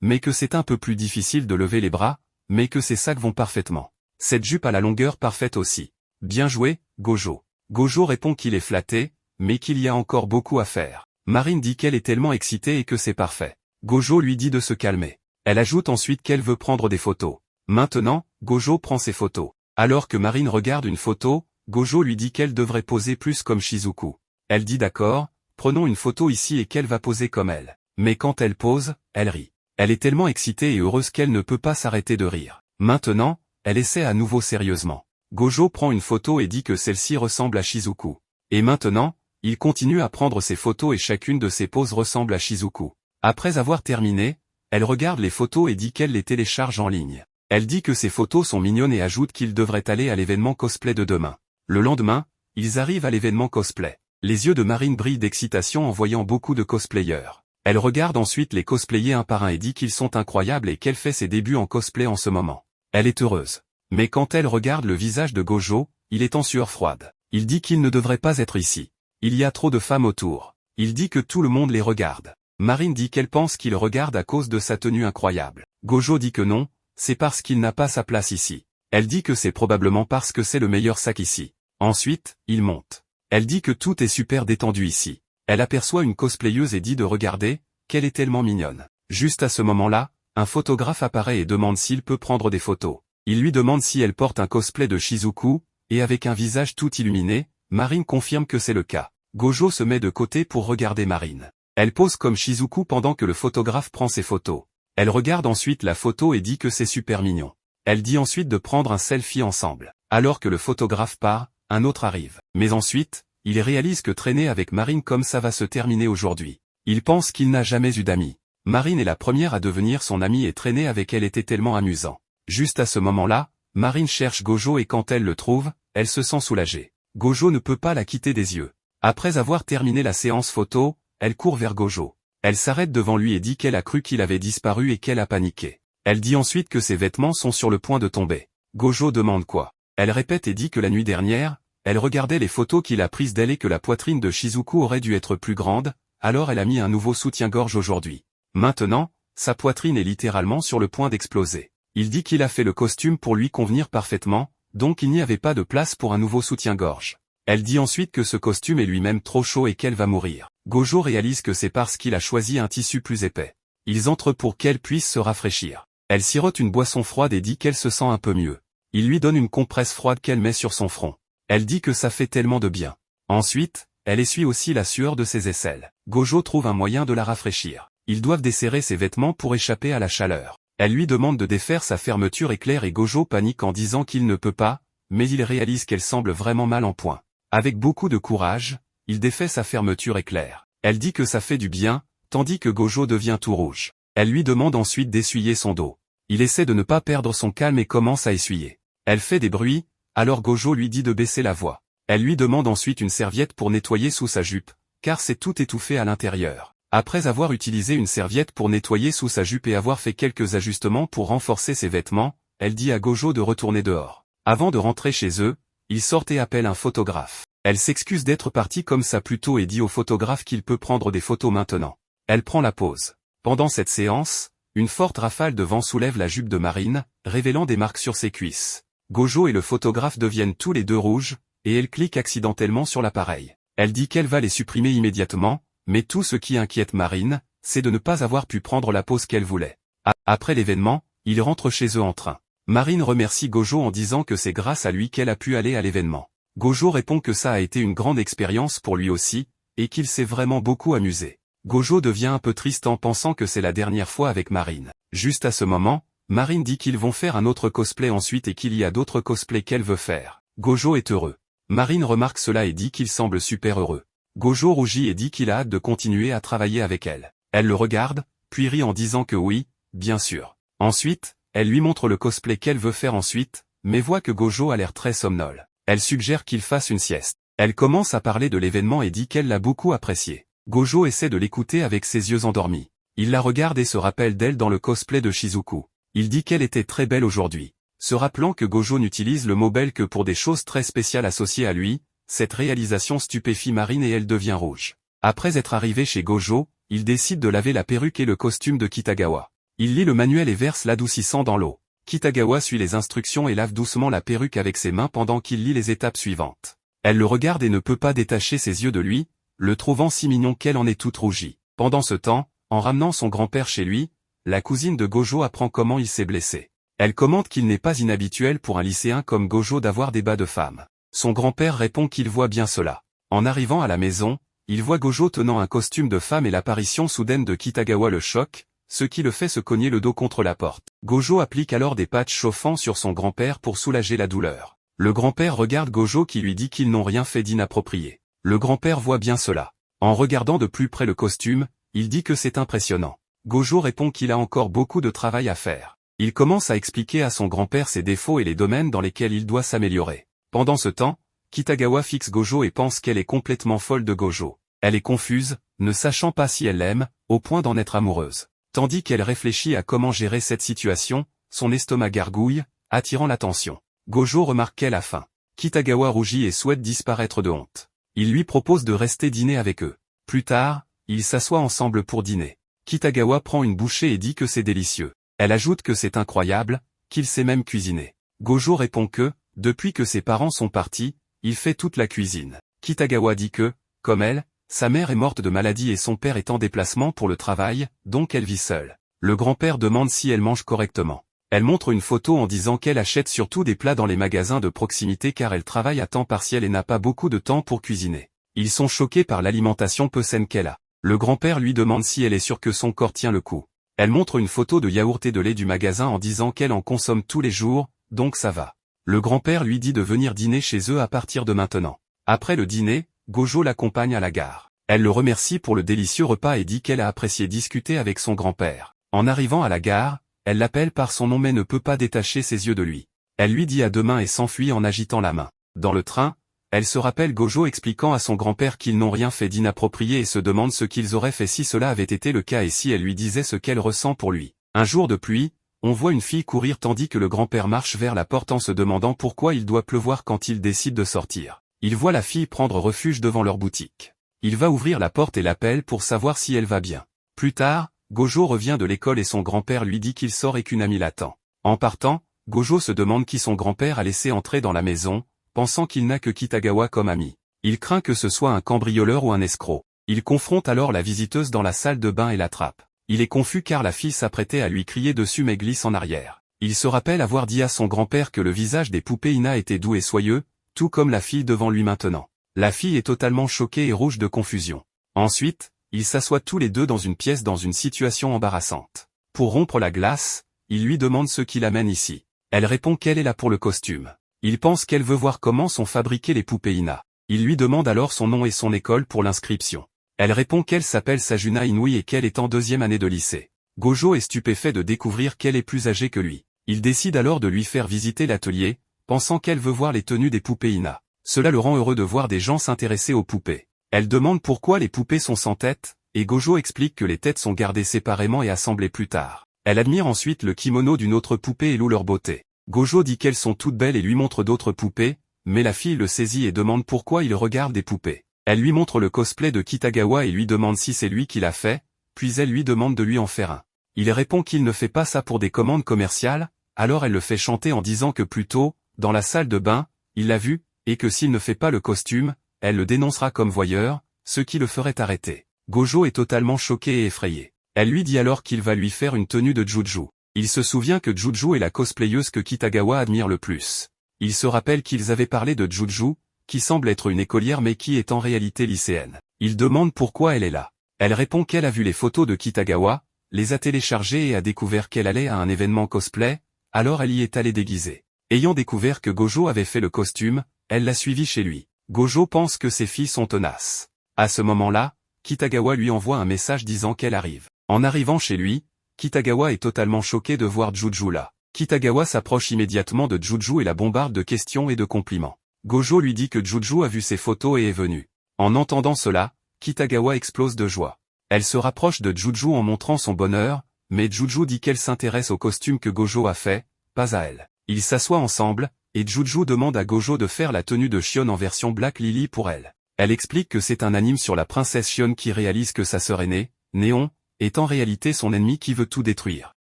mais que c'est un peu plus difficile de lever les bras, mais que ses sacs vont parfaitement. Cette jupe a la longueur parfaite aussi. Bien joué, Gojo. Gojo répond qu'il est flatté, mais qu'il y a encore beaucoup à faire. Marine dit qu'elle est tellement excitée et que c'est parfait. Gojo lui dit de se calmer. Elle ajoute ensuite qu'elle veut prendre des photos. Maintenant, Gojo prend ses photos. Alors que Marine regarde une photo, Gojo lui dit qu'elle devrait poser plus comme Shizuku. Elle dit d'accord, prenons une photo ici et qu'elle va poser comme elle. Mais quand elle pose, elle rit. Elle est tellement excitée et heureuse qu'elle ne peut pas s'arrêter de rire. Maintenant, elle essaie à nouveau sérieusement. Gojo prend une photo et dit que celle-ci ressemble à Shizuku. Et maintenant, il continue à prendre ses photos et chacune de ses poses ressemble à Shizuku. Après avoir terminé, elle regarde les photos et dit qu'elle les télécharge en ligne. Elle dit que ces photos sont mignonnes et ajoute qu'ils devraient aller à l'événement cosplay de demain. Le lendemain, ils arrivent à l'événement cosplay. Les yeux de Marine brillent d'excitation en voyant beaucoup de cosplayers. Elle regarde ensuite les cosplayers un par un et dit qu'ils sont incroyables et qu'elle fait ses débuts en cosplay en ce moment. Elle est heureuse. Mais quand elle regarde le visage de Gojo, il est en sueur froide. Il dit qu'il ne devrait pas être ici. Il y a trop de femmes autour. Il dit que tout le monde les regarde. Marine dit qu'elle pense qu'il regarde à cause de sa tenue incroyable. Gojo dit que non, c'est parce qu'il n'a pas sa place ici. Elle dit que c'est probablement parce que c'est le meilleur sac ici. Ensuite, il monte. Elle dit que tout est super détendu ici. Elle aperçoit une cosplayeuse et dit de regarder, qu'elle est tellement mignonne. Juste à ce moment-là, un photographe apparaît et demande s'il peut prendre des photos. Il lui demande si elle porte un cosplay de Shizuku, et avec un visage tout illuminé, Marine confirme que c'est le cas. Gojo se met de côté pour regarder Marine. Elle pose comme Shizuku pendant que le photographe prend ses photos. Elle regarde ensuite la photo et dit que c'est super mignon. Elle dit ensuite de prendre un selfie ensemble. Alors que le photographe part, un autre arrive. Mais ensuite, il réalise que traîner avec Marine comme ça va se terminer aujourd'hui. Il pense qu'il n'a jamais eu d'amis. Marine est la première à devenir son amie et traîner avec elle était tellement amusant. Juste à ce moment-là, Marine cherche Gojo et quand elle le trouve, elle se sent soulagée. Gojo ne peut pas la quitter des yeux. Après avoir terminé la séance photo, elle court vers Gojo. Elle s'arrête devant lui et dit qu'elle a cru qu'il avait disparu et qu'elle a paniqué. Elle dit ensuite que ses vêtements sont sur le point de tomber. Gojo demande quoi. Elle répète et dit que la nuit dernière, elle regardait les photos qu'il a prises d'elle et que la poitrine de Shizuku aurait dû être plus grande, alors elle a mis un nouveau soutien-gorge aujourd'hui. Maintenant, sa poitrine est littéralement sur le point d'exploser. Il dit qu'il a fait le costume pour lui convenir parfaitement, donc il n'y avait pas de place pour un nouveau soutien-gorge. Elle dit ensuite que ce costume est lui-même trop chaud et qu'elle va mourir. Gojo réalise que c'est parce qu'il a choisi un tissu plus épais. Ils entrent pour qu'elle puisse se rafraîchir. Elle sirote une boisson froide et dit qu'elle se sent un peu mieux. Il lui donne une compresse froide qu'elle met sur son front. Elle dit que ça fait tellement de bien. Ensuite, elle essuie aussi la sueur de ses aisselles. Gojo trouve un moyen de la rafraîchir. Ils doivent desserrer ses vêtements pour échapper à la chaleur. Elle lui demande de défaire sa fermeture éclair et Gojo panique en disant qu'il ne peut pas, mais il réalise qu'elle semble vraiment mal en point. Avec beaucoup de courage, il défait sa fermeture éclair. Elle dit que ça fait du bien, tandis que Gojo devient tout rouge. Elle lui demande ensuite d'essuyer son dos. Il essaie de ne pas perdre son calme et commence à essuyer. Elle fait des bruits, alors Gojo lui dit de baisser la voix. Elle lui demande ensuite une serviette pour nettoyer sous sa jupe, car c'est tout étouffé à l'intérieur. Après avoir utilisé une serviette pour nettoyer sous sa jupe et avoir fait quelques ajustements pour renforcer ses vêtements, elle dit à Gojo de retourner dehors. Avant de rentrer chez eux, ils sortent et appellent un photographe. Elle s'excuse d'être partie comme ça plus tôt et dit au photographe qu'il peut prendre des photos maintenant. Elle prend la pause. Pendant cette séance, une forte rafale de vent soulève la jupe de Marine, révélant des marques sur ses cuisses. Gojo et le photographe deviennent tous les deux rouges, et elle clique accidentellement sur l'appareil. Elle dit qu'elle va les supprimer immédiatement, mais tout ce qui inquiète Marine, c'est de ne pas avoir pu prendre la pause qu'elle voulait. Après l'événement, ils rentrent chez eux en train. Marine remercie Gojo en disant que c'est grâce à lui qu'elle a pu aller à l'événement. Gojo répond que ça a été une grande expérience pour lui aussi, et qu'il s'est vraiment beaucoup amusé. Gojo devient un peu triste en pensant que c'est la dernière fois avec Marine. Juste à ce moment, Marine dit qu'ils vont faire un autre cosplay ensuite et qu'il y a d'autres cosplays qu'elle veut faire. Gojo est heureux. Marine remarque cela et dit qu'il semble super heureux. Gojo rougit et dit qu'il a hâte de continuer à travailler avec elle. Elle le regarde, puis rit en disant que oui, bien sûr. Ensuite, elle lui montre le cosplay qu'elle veut faire ensuite, mais voit que Gojo a l'air très somnole. Elle suggère qu'il fasse une sieste. Elle commence à parler de l'événement et dit qu'elle l'a beaucoup apprécié. Gojo essaie de l'écouter avec ses yeux endormis. Il la regarde et se rappelle d'elle dans le cosplay de Shizuku. Il dit qu'elle était très belle aujourd'hui. Se rappelant que Gojo n'utilise le mot belle que pour des choses très spéciales associées à lui, cette réalisation stupéfie Marine et elle devient rouge. Après être arrivé chez Gojo, il décide de laver la perruque et le costume de Kitagawa. Il lit le manuel et verse l'adoucissant dans l'eau. Kitagawa suit les instructions et lave doucement la perruque avec ses mains pendant qu'il lit les étapes suivantes. Elle le regarde et ne peut pas détacher ses yeux de lui, le trouvant si mignon qu'elle en est toute rougie. Pendant ce temps, en ramenant son grand-père chez lui, la cousine de Gojo apprend comment il s'est blessé. Elle commente qu'il n'est pas inhabituel pour un lycéen comme Gojo d'avoir des bas de femme. Son grand-père répond qu'il voit bien cela. En arrivant à la maison, il voit Gojo tenant un costume de femme et l'apparition soudaine de Kitagawa le choque, ce qui le fait se cogner le dos contre la porte. Gojo applique alors des patchs chauffants sur son grand-père pour soulager la douleur. Le grand-père regarde Gojo qui lui dit qu'ils n'ont rien fait d'inapproprié. Le grand-père voit bien cela. En regardant de plus près le costume, il dit que c'est impressionnant. Gojo répond qu'il a encore beaucoup de travail à faire. Il commence à expliquer à son grand-père ses défauts et les domaines dans lesquels il doit s'améliorer. Pendant ce temps, Kitagawa fixe Gojo et pense qu'elle est complètement folle de Gojo. Elle est confuse, ne sachant pas si elle l'aime, au point d'en être amoureuse. Tandis qu'elle réfléchit à comment gérer cette situation, son estomac gargouille, attirant l'attention. Gojo remarque qu'elle a faim. Kitagawa rougit et souhaite disparaître de honte. Il lui propose de rester dîner avec eux. Plus tard, ils s'assoient ensemble pour dîner. Kitagawa prend une bouchée et dit que c'est délicieux. Elle ajoute que c'est incroyable, qu'il sait même cuisiner. Gojo répond que, depuis que ses parents sont partis, il fait toute la cuisine. Kitagawa dit que, comme elle, sa mère est morte de maladie et son père est en déplacement pour le travail, donc elle vit seule. Le grand-père demande si elle mange correctement. Elle montre une photo en disant qu'elle achète surtout des plats dans les magasins de proximité car elle travaille à temps partiel et n'a pas beaucoup de temps pour cuisiner. Ils sont choqués par l'alimentation peu saine qu'elle a. Le grand-père lui demande si elle est sûre que son corps tient le coup. Elle montre une photo de yaourt et de lait du magasin en disant qu'elle en consomme tous les jours, donc ça va. Le grand-père lui dit de venir dîner chez eux à partir de maintenant. Après le dîner, Gojo l'accompagne à la gare. Elle le remercie pour le délicieux repas et dit qu'elle a apprécié discuter avec son grand-père. En arrivant à la gare, elle l'appelle par son nom mais ne peut pas détacher ses yeux de lui. Elle lui dit à demain et s'enfuit en agitant la main. Dans le train, elle se rappelle Gojo expliquant à son grand-père qu'ils n'ont rien fait d'inapproprié et se demande ce qu'ils auraient fait si cela avait été le cas et si elle lui disait ce qu'elle ressent pour lui. Un jour de pluie, on voit une fille courir tandis que le grand-père marche vers la porte en se demandant pourquoi il doit pleuvoir quand il décide de sortir. Il voit la fille prendre refuge devant leur boutique. Il va ouvrir la porte et l'appelle pour savoir si elle va bien. Plus tard, Gojo revient de l'école et son grand-père lui dit qu'il sort et qu'une amie l'attend. En partant, Gojo se demande qui son grand-père a laissé entrer dans la maison, pensant qu'il n'a que Kitagawa comme ami. Il craint que ce soit un cambrioleur ou un escroc. Il confronte alors la visiteuse dans la salle de bain et l'attrape. Il est confus car la fille s'apprêtait à lui crier dessus mais glisse en arrière. Il se rappelle avoir dit à son grand-père que le visage des poupées Ina était doux et soyeux, tout comme la fille devant lui maintenant. La fille est totalement choquée et rouge de confusion. Ensuite, ils s'assoient tous les deux dans une pièce dans une situation embarrassante. Pour rompre la glace, il lui demande ce qui l'amène ici. Elle répond qu'elle est là pour le costume. Il pense qu'elle veut voir comment sont fabriquées les poupées Ina. Il lui demande alors son nom et son école pour l'inscription. Elle répond qu'elle s'appelle Sajuna Inui et qu'elle est en 2e année de lycée. Gojo est stupéfait de découvrir qu'elle est plus âgée que lui. Il décide alors de lui faire visiter l'atelier, pensant qu'elle veut voir les tenues des poupées Ina. Cela le rend heureux de voir des gens s'intéresser aux poupées. Elle demande pourquoi les poupées sont sans tête, et Gojo explique que les têtes sont gardées séparément et assemblées plus tard. Elle admire ensuite le kimono d'une autre poupée et loue leur beauté. Gojo dit qu'elles sont toutes belles et lui montre d'autres poupées, mais la fille le saisit et demande pourquoi il regarde des poupées. Elle lui montre le cosplay de Kitagawa et lui demande si c'est lui qui l'a fait, puis elle lui demande de lui en faire un. Il répond qu'il ne fait pas ça pour des commandes commerciales, alors elle le fait chanter en disant que plus tôt, dans la salle de bain, il l'a vu, et que s'il ne fait pas le costume, elle le dénoncera comme voyeur, ce qui le ferait arrêter. Gojo est totalement choqué et effrayé. Elle lui dit alors qu'il va lui faire une tenue de Juju. Il se souvient que Juju est la cosplayeuse que Kitagawa admire le plus. Il se rappelle qu'ils avaient parlé de Juju, qui semble être une écolière mais qui est en réalité lycéenne. Il demande pourquoi elle est là. Elle répond qu'elle a vu les photos de Kitagawa, les a téléchargées et a découvert qu'elle allait à un événement cosplay, alors elle y est allée déguisée. Ayant découvert que Gojo avait fait le costume, elle l'a suivi chez lui. Gojo pense que ses filles sont tenaces. À ce moment-là, Kitagawa lui envoie un message disant qu'elle arrive. En arrivant chez lui, Kitagawa est totalement choqué de voir Juju là. Kitagawa s'approche immédiatement de Juju et la bombarde de questions et de compliments. Gojo lui dit que Juju a vu ses photos et est venu. En entendant cela, Kitagawa explose de joie. Elle se rapproche de Juju en montrant son bonheur, mais Juju dit qu'elle s'intéresse au costume que Gojo a fait, pas à elle. Ils s'assoient ensemble, et Juju demande à Gojo de faire la tenue de Shion en version Black Lily pour elle. Elle explique que c'est un anime sur la princesse Shion qui réalise que sa sœur aînée, Néon, est en réalité son ennemi qui veut tout détruire.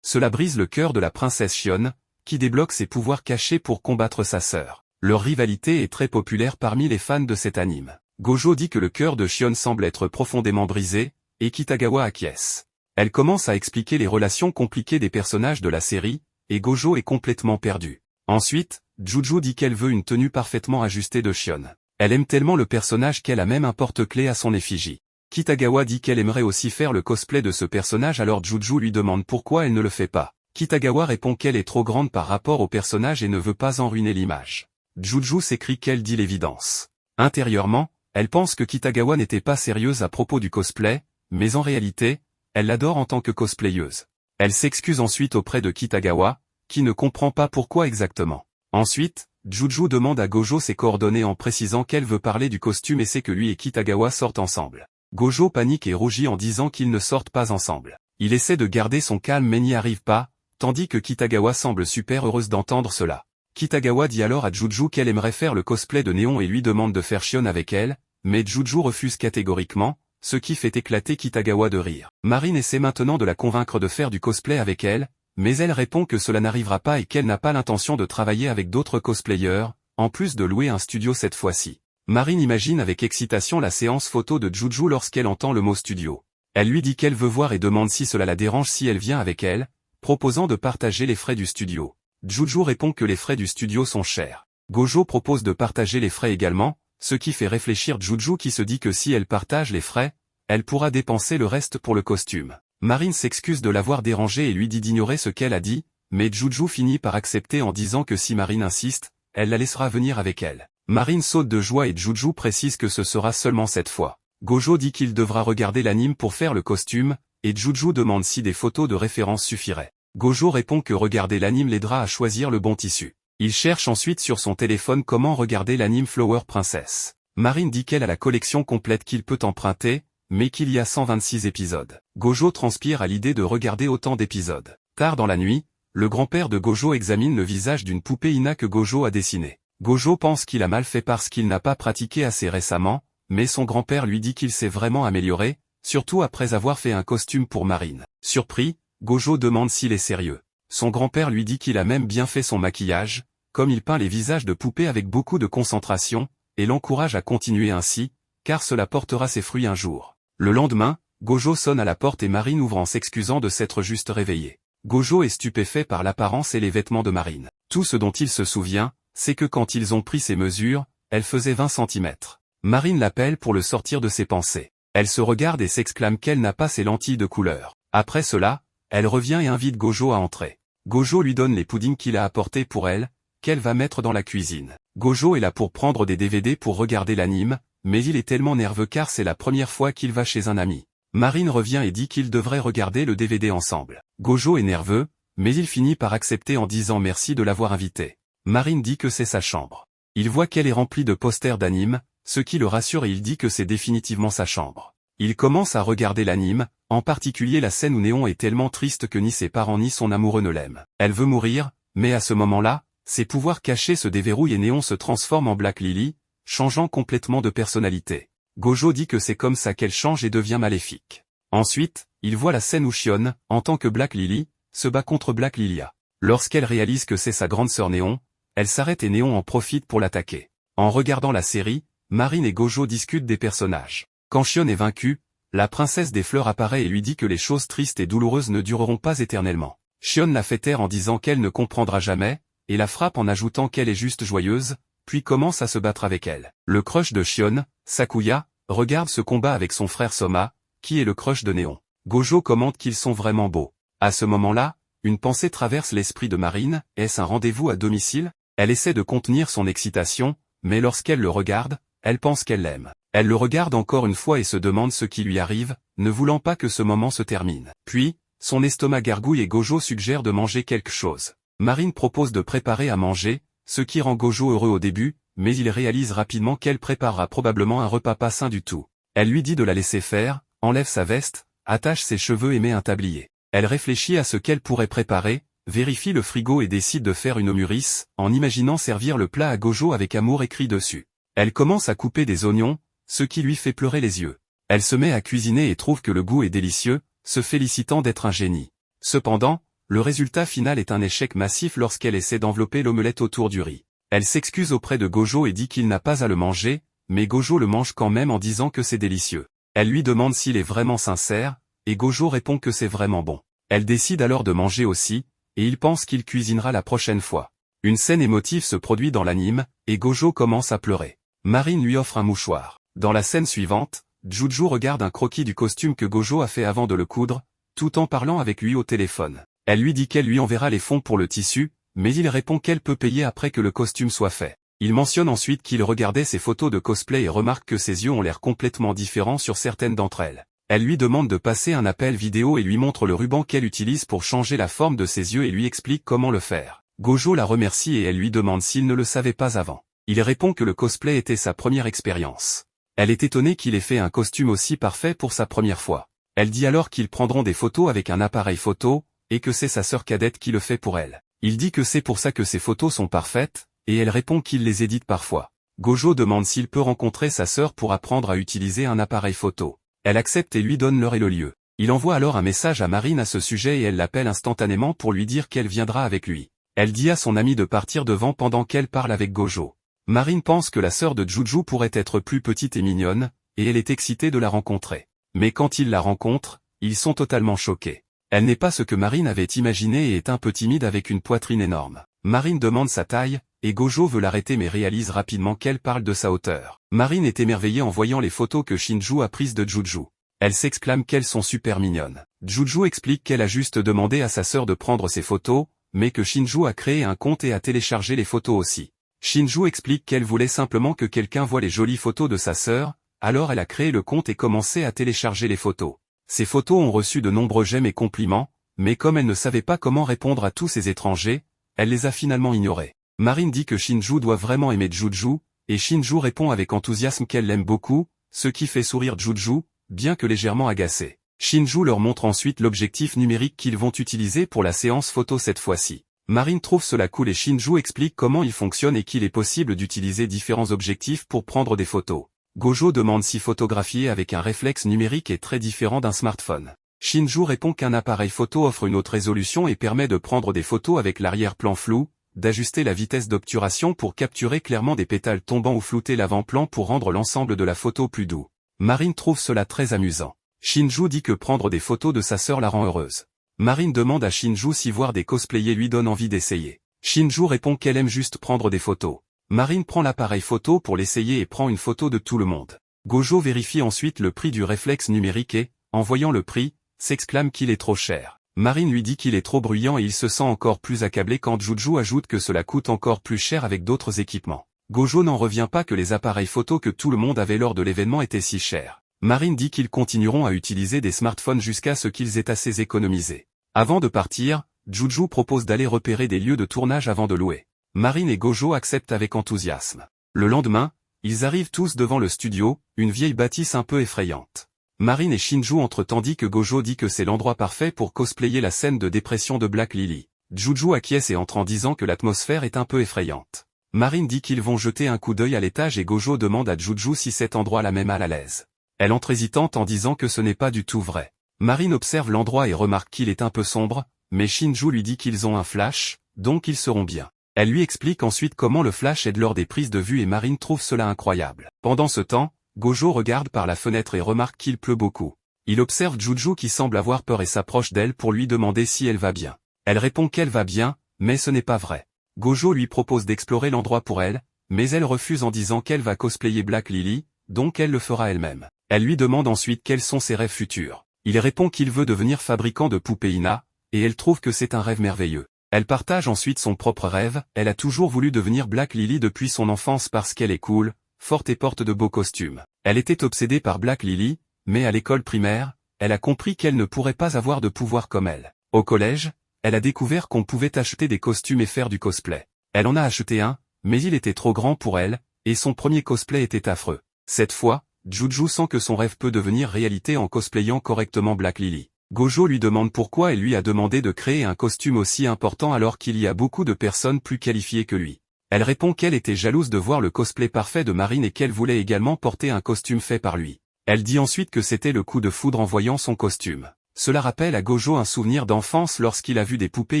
Cela brise le cœur de la princesse Shion, qui débloque ses pouvoirs cachés pour combattre sa sœur. Leur rivalité est très populaire parmi les fans de cet anime. Gojo dit que le cœur de Shion semble être profondément brisé, et Kitagawa acquiesce. Elle commence à expliquer les relations compliquées des personnages de la série, et Gojo est complètement perdu. Ensuite, Juju dit qu'elle veut une tenue parfaitement ajustée de Shion. Elle aime tellement le personnage qu'elle a même un porte-clés à son effigie. Kitagawa dit qu'elle aimerait aussi faire le cosplay de ce personnage alors Juju lui demande pourquoi elle ne le fait pas. Kitagawa répond qu'elle est trop grande par rapport au personnage et ne veut pas en ruiner l'image. Juju s'écrie qu'elle dit l'évidence. Intérieurement, elle pense que Kitagawa n'était pas sérieuse à propos du cosplay, mais en réalité, elle l'adore en tant que cosplayeuse. Elle s'excuse ensuite auprès de Kitagawa, qui ne comprend pas pourquoi exactement. Ensuite, Juju demande à Gojo ses coordonnées en précisant qu'elle veut parler du costume et sait que lui et Kitagawa sortent ensemble. Gojo panique et rougit en disant qu'ils ne sortent pas ensemble. Il essaie de garder son calme mais n'y arrive pas, tandis que Kitagawa semble super heureuse d'entendre cela. Kitagawa dit alors à Juju qu'elle aimerait faire le cosplay de Néon et lui demande de faire Shion avec elle, mais Juju refuse catégoriquement, ce qui fait éclater Kitagawa de rire. Marine essaie maintenant de la convaincre de faire du cosplay avec elle, mais elle répond que cela n'arrivera pas et qu'elle n'a pas l'intention de travailler avec d'autres cosplayers, en plus de louer un studio cette fois-ci. Marine imagine avec excitation la séance photo de Juju lorsqu'elle entend le mot studio. Elle lui dit qu'elle veut voir et demande si cela la dérange si elle vient avec elle, proposant de partager les frais du studio. Juju répond que les frais du studio sont chers. Gojo propose de partager les frais également, ce qui fait réfléchir Juju qui se dit que si elle partage les frais, elle pourra dépenser le reste pour le costume. Marine s'excuse de l'avoir dérangée et lui dit d'ignorer ce qu'elle a dit, mais Juju finit par accepter en disant que si Marine insiste, elle la laissera venir avec elle. Marine saute de joie et Juju précise que ce sera seulement cette fois. Gojo dit qu'il devra regarder l'anime pour faire le costume, et Juju demande si des photos de référence suffiraient. Gojo répond que regarder l'anime l'aidera à choisir le bon tissu. Il cherche ensuite sur son téléphone comment regarder l'anime Flower Princess. Marine dit qu'elle a la collection complète qu'il peut emprunter, mais qu'il y a 126 épisodes. Gojo transpire à l'idée de regarder autant d'épisodes. Tard dans la nuit, le grand-père de Gojo examine le visage d'une poupée Ina que Gojo a dessinée. Gojo pense qu'il a mal fait parce qu'il n'a pas pratiqué assez récemment, mais son grand-père lui dit qu'il s'est vraiment amélioré, surtout après avoir fait un costume pour Marine. Surpris, Gojo demande s'il est sérieux. Son grand-père lui dit qu'il a même bien fait son maquillage, comme il peint les visages de poupées avec beaucoup de concentration, et l'encourage à continuer ainsi, car cela portera ses fruits un jour. Le lendemain, Gojo sonne à la porte et Marine ouvre en s'excusant de s'être juste réveillée. Gojo est stupéfait par l'apparence et les vêtements de Marine. Tout ce dont il se souvient, c'est que quand ils ont pris ses mesures, elle faisait 20 cm. Marine l'appelle pour le sortir de ses pensées. Elle se regarde et s'exclame qu'elle n'a pas ses lentilles de couleur. Après cela, elle revient et invite Gojo à entrer. Gojo lui donne les puddings qu'il a apportés pour elle, qu'elle va mettre dans la cuisine. Gojo est là pour prendre des DVD pour regarder l'anime, mais il est tellement nerveux car c'est la première fois qu'il va chez un ami. Marine revient et dit qu'ils devraient regarder le DVD ensemble. Gojo est nerveux, mais il finit par accepter en disant merci de l'avoir invité. Marine dit que c'est sa chambre. Il voit qu'elle est remplie de posters d'anime, ce qui le rassure et il dit que c'est définitivement sa chambre. Il commence à regarder l'anime, en particulier la scène où Néon est tellement triste que ni ses parents ni son amoureux ne l'aiment. Elle veut mourir, mais à ce moment-là, ses pouvoirs cachés se déverrouillent et Néon se transforme en Black Lily, changeant complètement de personnalité. Gojo dit que c'est comme ça qu'elle change et devient maléfique. Ensuite, il voit la scène où Shion, en tant que Black Lily, se bat contre Black Lilia. Lorsqu'elle réalise que c'est sa grande sœur Néon, elle s'arrête et Néon en profite pour l'attaquer. En regardant la série, Marine et Gojo discutent des personnages. Quand Shion est vaincue, la princesse des fleurs apparaît et lui dit que les choses tristes et douloureuses ne dureront pas éternellement. Shion la fait taire en disant qu'elle ne comprendra jamais, et la frappe en ajoutant qu'elle est juste joyeuse, puis commence à se battre avec elle. Le crush de Shion, Sakuya, regarde ce combat avec son frère Soma, qui est le crush de Néon. Gojo commente qu'ils sont vraiment beaux. À ce moment-là, une pensée traverse l'esprit de Marine, est-ce un rendez-vous à domicile? Elle essaie de contenir son excitation, mais lorsqu'elle le regarde, elle pense qu'elle l'aime. Elle le regarde encore une fois et se demande ce qui lui arrive, ne voulant pas que ce moment se termine. Puis, son estomac gargouille et Gojo suggère de manger quelque chose. Marine propose de préparer à manger, ce qui rend Gojo heureux au début, mais il réalise rapidement qu'elle préparera probablement un repas pas sain du tout. Elle lui dit de la laisser faire, enlève sa veste, attache ses cheveux et met un tablier. Elle réfléchit à ce qu'elle pourrait préparer, vérifie le frigo et décide de faire une omurice, en imaginant servir le plat à Gojo avec amour écrit dessus. Elle commence à couper des oignons, ce qui lui fait pleurer les yeux. Elle se met à cuisiner et trouve que le goût est délicieux, se félicitant d'être un génie. Cependant, le résultat final est un échec massif lorsqu'elle essaie d'envelopper l'omelette autour du riz. Elle s'excuse auprès de Gojo et dit qu'il n'a pas à le manger, mais Gojo le mange quand même en disant que c'est délicieux. Elle lui demande s'il est vraiment sincère, et Gojo répond que c'est vraiment bon. Elle décide alors de manger aussi, et il pense qu'il cuisinera la prochaine fois. Une scène émotive se produit dans l'anime, et Gojo commence à pleurer. Marine lui offre un mouchoir. Dans la scène suivante, Juju regarde un croquis du costume que Gojo a fait avant de le coudre, tout en parlant avec lui au téléphone. Elle lui dit qu'elle lui enverra les fonds pour le tissu, mais il répond qu'elle peut payer après que le costume soit fait. Il mentionne ensuite qu'il regardait ses photos de cosplay et remarque que ses yeux ont l'air complètement différents sur certaines d'entre elles. Elle lui demande de passer un appel vidéo et lui montre le ruban qu'elle utilise pour changer la forme de ses yeux et lui explique comment le faire. Gojo la remercie et elle lui demande s'il ne le savait pas avant. Il répond que le cosplay était sa première expérience. Elle est étonnée qu'il ait fait un costume aussi parfait pour sa première fois. Elle dit alors qu'ils prendront des photos avec un appareil photo, et que c'est sa sœur cadette qui le fait pour elle. Il dit que c'est pour ça que ses photos sont parfaites, et elle répond qu'il les édite parfois. Gojo demande s'il peut rencontrer sa sœur pour apprendre à utiliser un appareil photo. Elle accepte et lui donne l'heure et le lieu. Il envoie alors un message à Marine à ce sujet et elle l'appelle instantanément pour lui dire qu'elle viendra avec lui. Elle dit à son ami de partir devant pendant qu'elle parle avec Gojo. Marine pense que la sœur de Juju pourrait être plus petite et mignonne, et elle est excitée de la rencontrer. Mais quand ils la rencontrent, ils sont totalement choqués. Elle n'est pas ce que Marine avait imaginé et est un peu timide avec une poitrine énorme. Marine demande sa taille, et Gojo veut l'arrêter mais réalise rapidement qu'elle parle de sa hauteur. Marine est émerveillée en voyant les photos que Shinju a prises de Juju. Elle s'exclame qu'elles sont super mignonnes. Juju explique qu'elle a juste demandé à sa sœur de prendre ses photos, mais que Shinju a créé un compte et a téléchargé les photos aussi. Shinju explique qu'elle voulait simplement que quelqu'un voie les jolies photos de sa sœur, alors elle a créé le compte et commencé à télécharger les photos. Ces photos ont reçu de nombreux j'aime et compliments, mais comme elle ne savait pas comment répondre à tous ces étrangers, elle les a finalement ignorés. Marine dit que Shinju doit vraiment aimer Juju, et Shinju répond avec enthousiasme qu'elle l'aime beaucoup, ce qui fait sourire Juju, bien que légèrement agacé. Shinju leur montre ensuite l'objectif numérique qu'ils vont utiliser pour la séance photo cette fois-ci. Marine trouve cela cool et Shinju explique comment il fonctionne et qu'il est possible d'utiliser différents objectifs pour prendre des photos. Gojo demande si photographier avec un réflexe numérique est très différent d'un smartphone. Shinju répond qu'un appareil photo offre une haute résolution et permet de prendre des photos avec l'arrière-plan flou, d'ajuster la vitesse d'obturation pour capturer clairement des pétales tombants ou flouter l'avant-plan pour rendre l'ensemble de la photo plus doux. Marine trouve cela très amusant. Shinju dit que prendre des photos de sa sœur la rend heureuse. Marine demande à Shinju si voir des cosplayers lui donne envie d'essayer. Shinju répond qu'elle aime juste prendre des photos. Marine prend l'appareil photo pour l'essayer et prend une photo de tout le monde. Gojo vérifie ensuite le prix du réflexe numérique et, en voyant le prix, s'exclame qu'il est trop cher. Marine lui dit qu'il est trop bruyant et il se sent encore plus accablé quand Juju ajoute que cela coûte encore plus cher avec d'autres équipements. Gojo n'en revient pas que les appareils photo que tout le monde avait lors de l'événement étaient si chers. Marine dit qu'ils continueront à utiliser des smartphones jusqu'à ce qu'ils aient assez économisé. Avant de partir, Juju propose d'aller repérer des lieux de tournage avant de louer. Marine et Gojo acceptent avec enthousiasme. Le lendemain, ils arrivent tous devant le studio, une vieille bâtisse un peu effrayante. Marine et Shinju entrent tandis que Gojo dit que c'est l'endroit parfait pour cosplayer la scène de dépression de Black Lily. Juju acquiesce et entre en disant que l'atmosphère est un peu effrayante. Marine dit qu'ils vont jeter un coup d'œil à l'étage et Gojo demande à Juju si cet endroit la met mal à l'aise. Elle entre hésitante en disant que ce n'est pas du tout vrai. Marine observe l'endroit et remarque qu'il est un peu sombre, mais Shinju lui dit qu'ils ont un flash, donc ils seront bien. Elle lui explique ensuite comment le flash aide lors des prises de vue et Marine trouve cela incroyable. Pendant ce temps, Gojo regarde par la fenêtre et remarque qu'il pleut beaucoup. Il observe Juju qui semble avoir peur et s'approche d'elle pour lui demander si elle va bien. Elle répond qu'elle va bien, mais ce n'est pas vrai. Gojo lui propose d'explorer l'endroit pour elle, mais elle refuse en disant qu'elle va cosplayer Black Lily, donc elle le fera elle-même. Elle lui demande ensuite quels sont ses rêves futurs. Il répond qu'il veut devenir fabricant de poupées Ina, et elle trouve que c'est un rêve merveilleux. Elle partage ensuite son propre rêve, elle a toujours voulu devenir Black Lily depuis son enfance parce qu'elle est cool, forte et porte de beaux costumes. Elle était obsédée par Black Lily, mais à l'école primaire, elle a compris qu'elle ne pourrait pas avoir de pouvoir comme elle. Au collège, elle a découvert qu'on pouvait acheter des costumes et faire du cosplay. Elle en a acheté un, mais il était trop grand pour elle, et son premier cosplay était affreux. Cette fois, Juju sent que son rêve peut devenir réalité en cosplayant correctement Black Lily. Gojo lui demande pourquoi elle lui a demandé de créer un costume aussi important alors qu'il y a beaucoup de personnes plus qualifiées que lui. Elle répond qu'elle était jalouse de voir le cosplay parfait de Marine et qu'elle voulait également porter un costume fait par lui. Elle dit ensuite que c'était le coup de foudre en voyant son costume. Cela rappelle à Gojo un souvenir d'enfance lorsqu'il a vu des poupées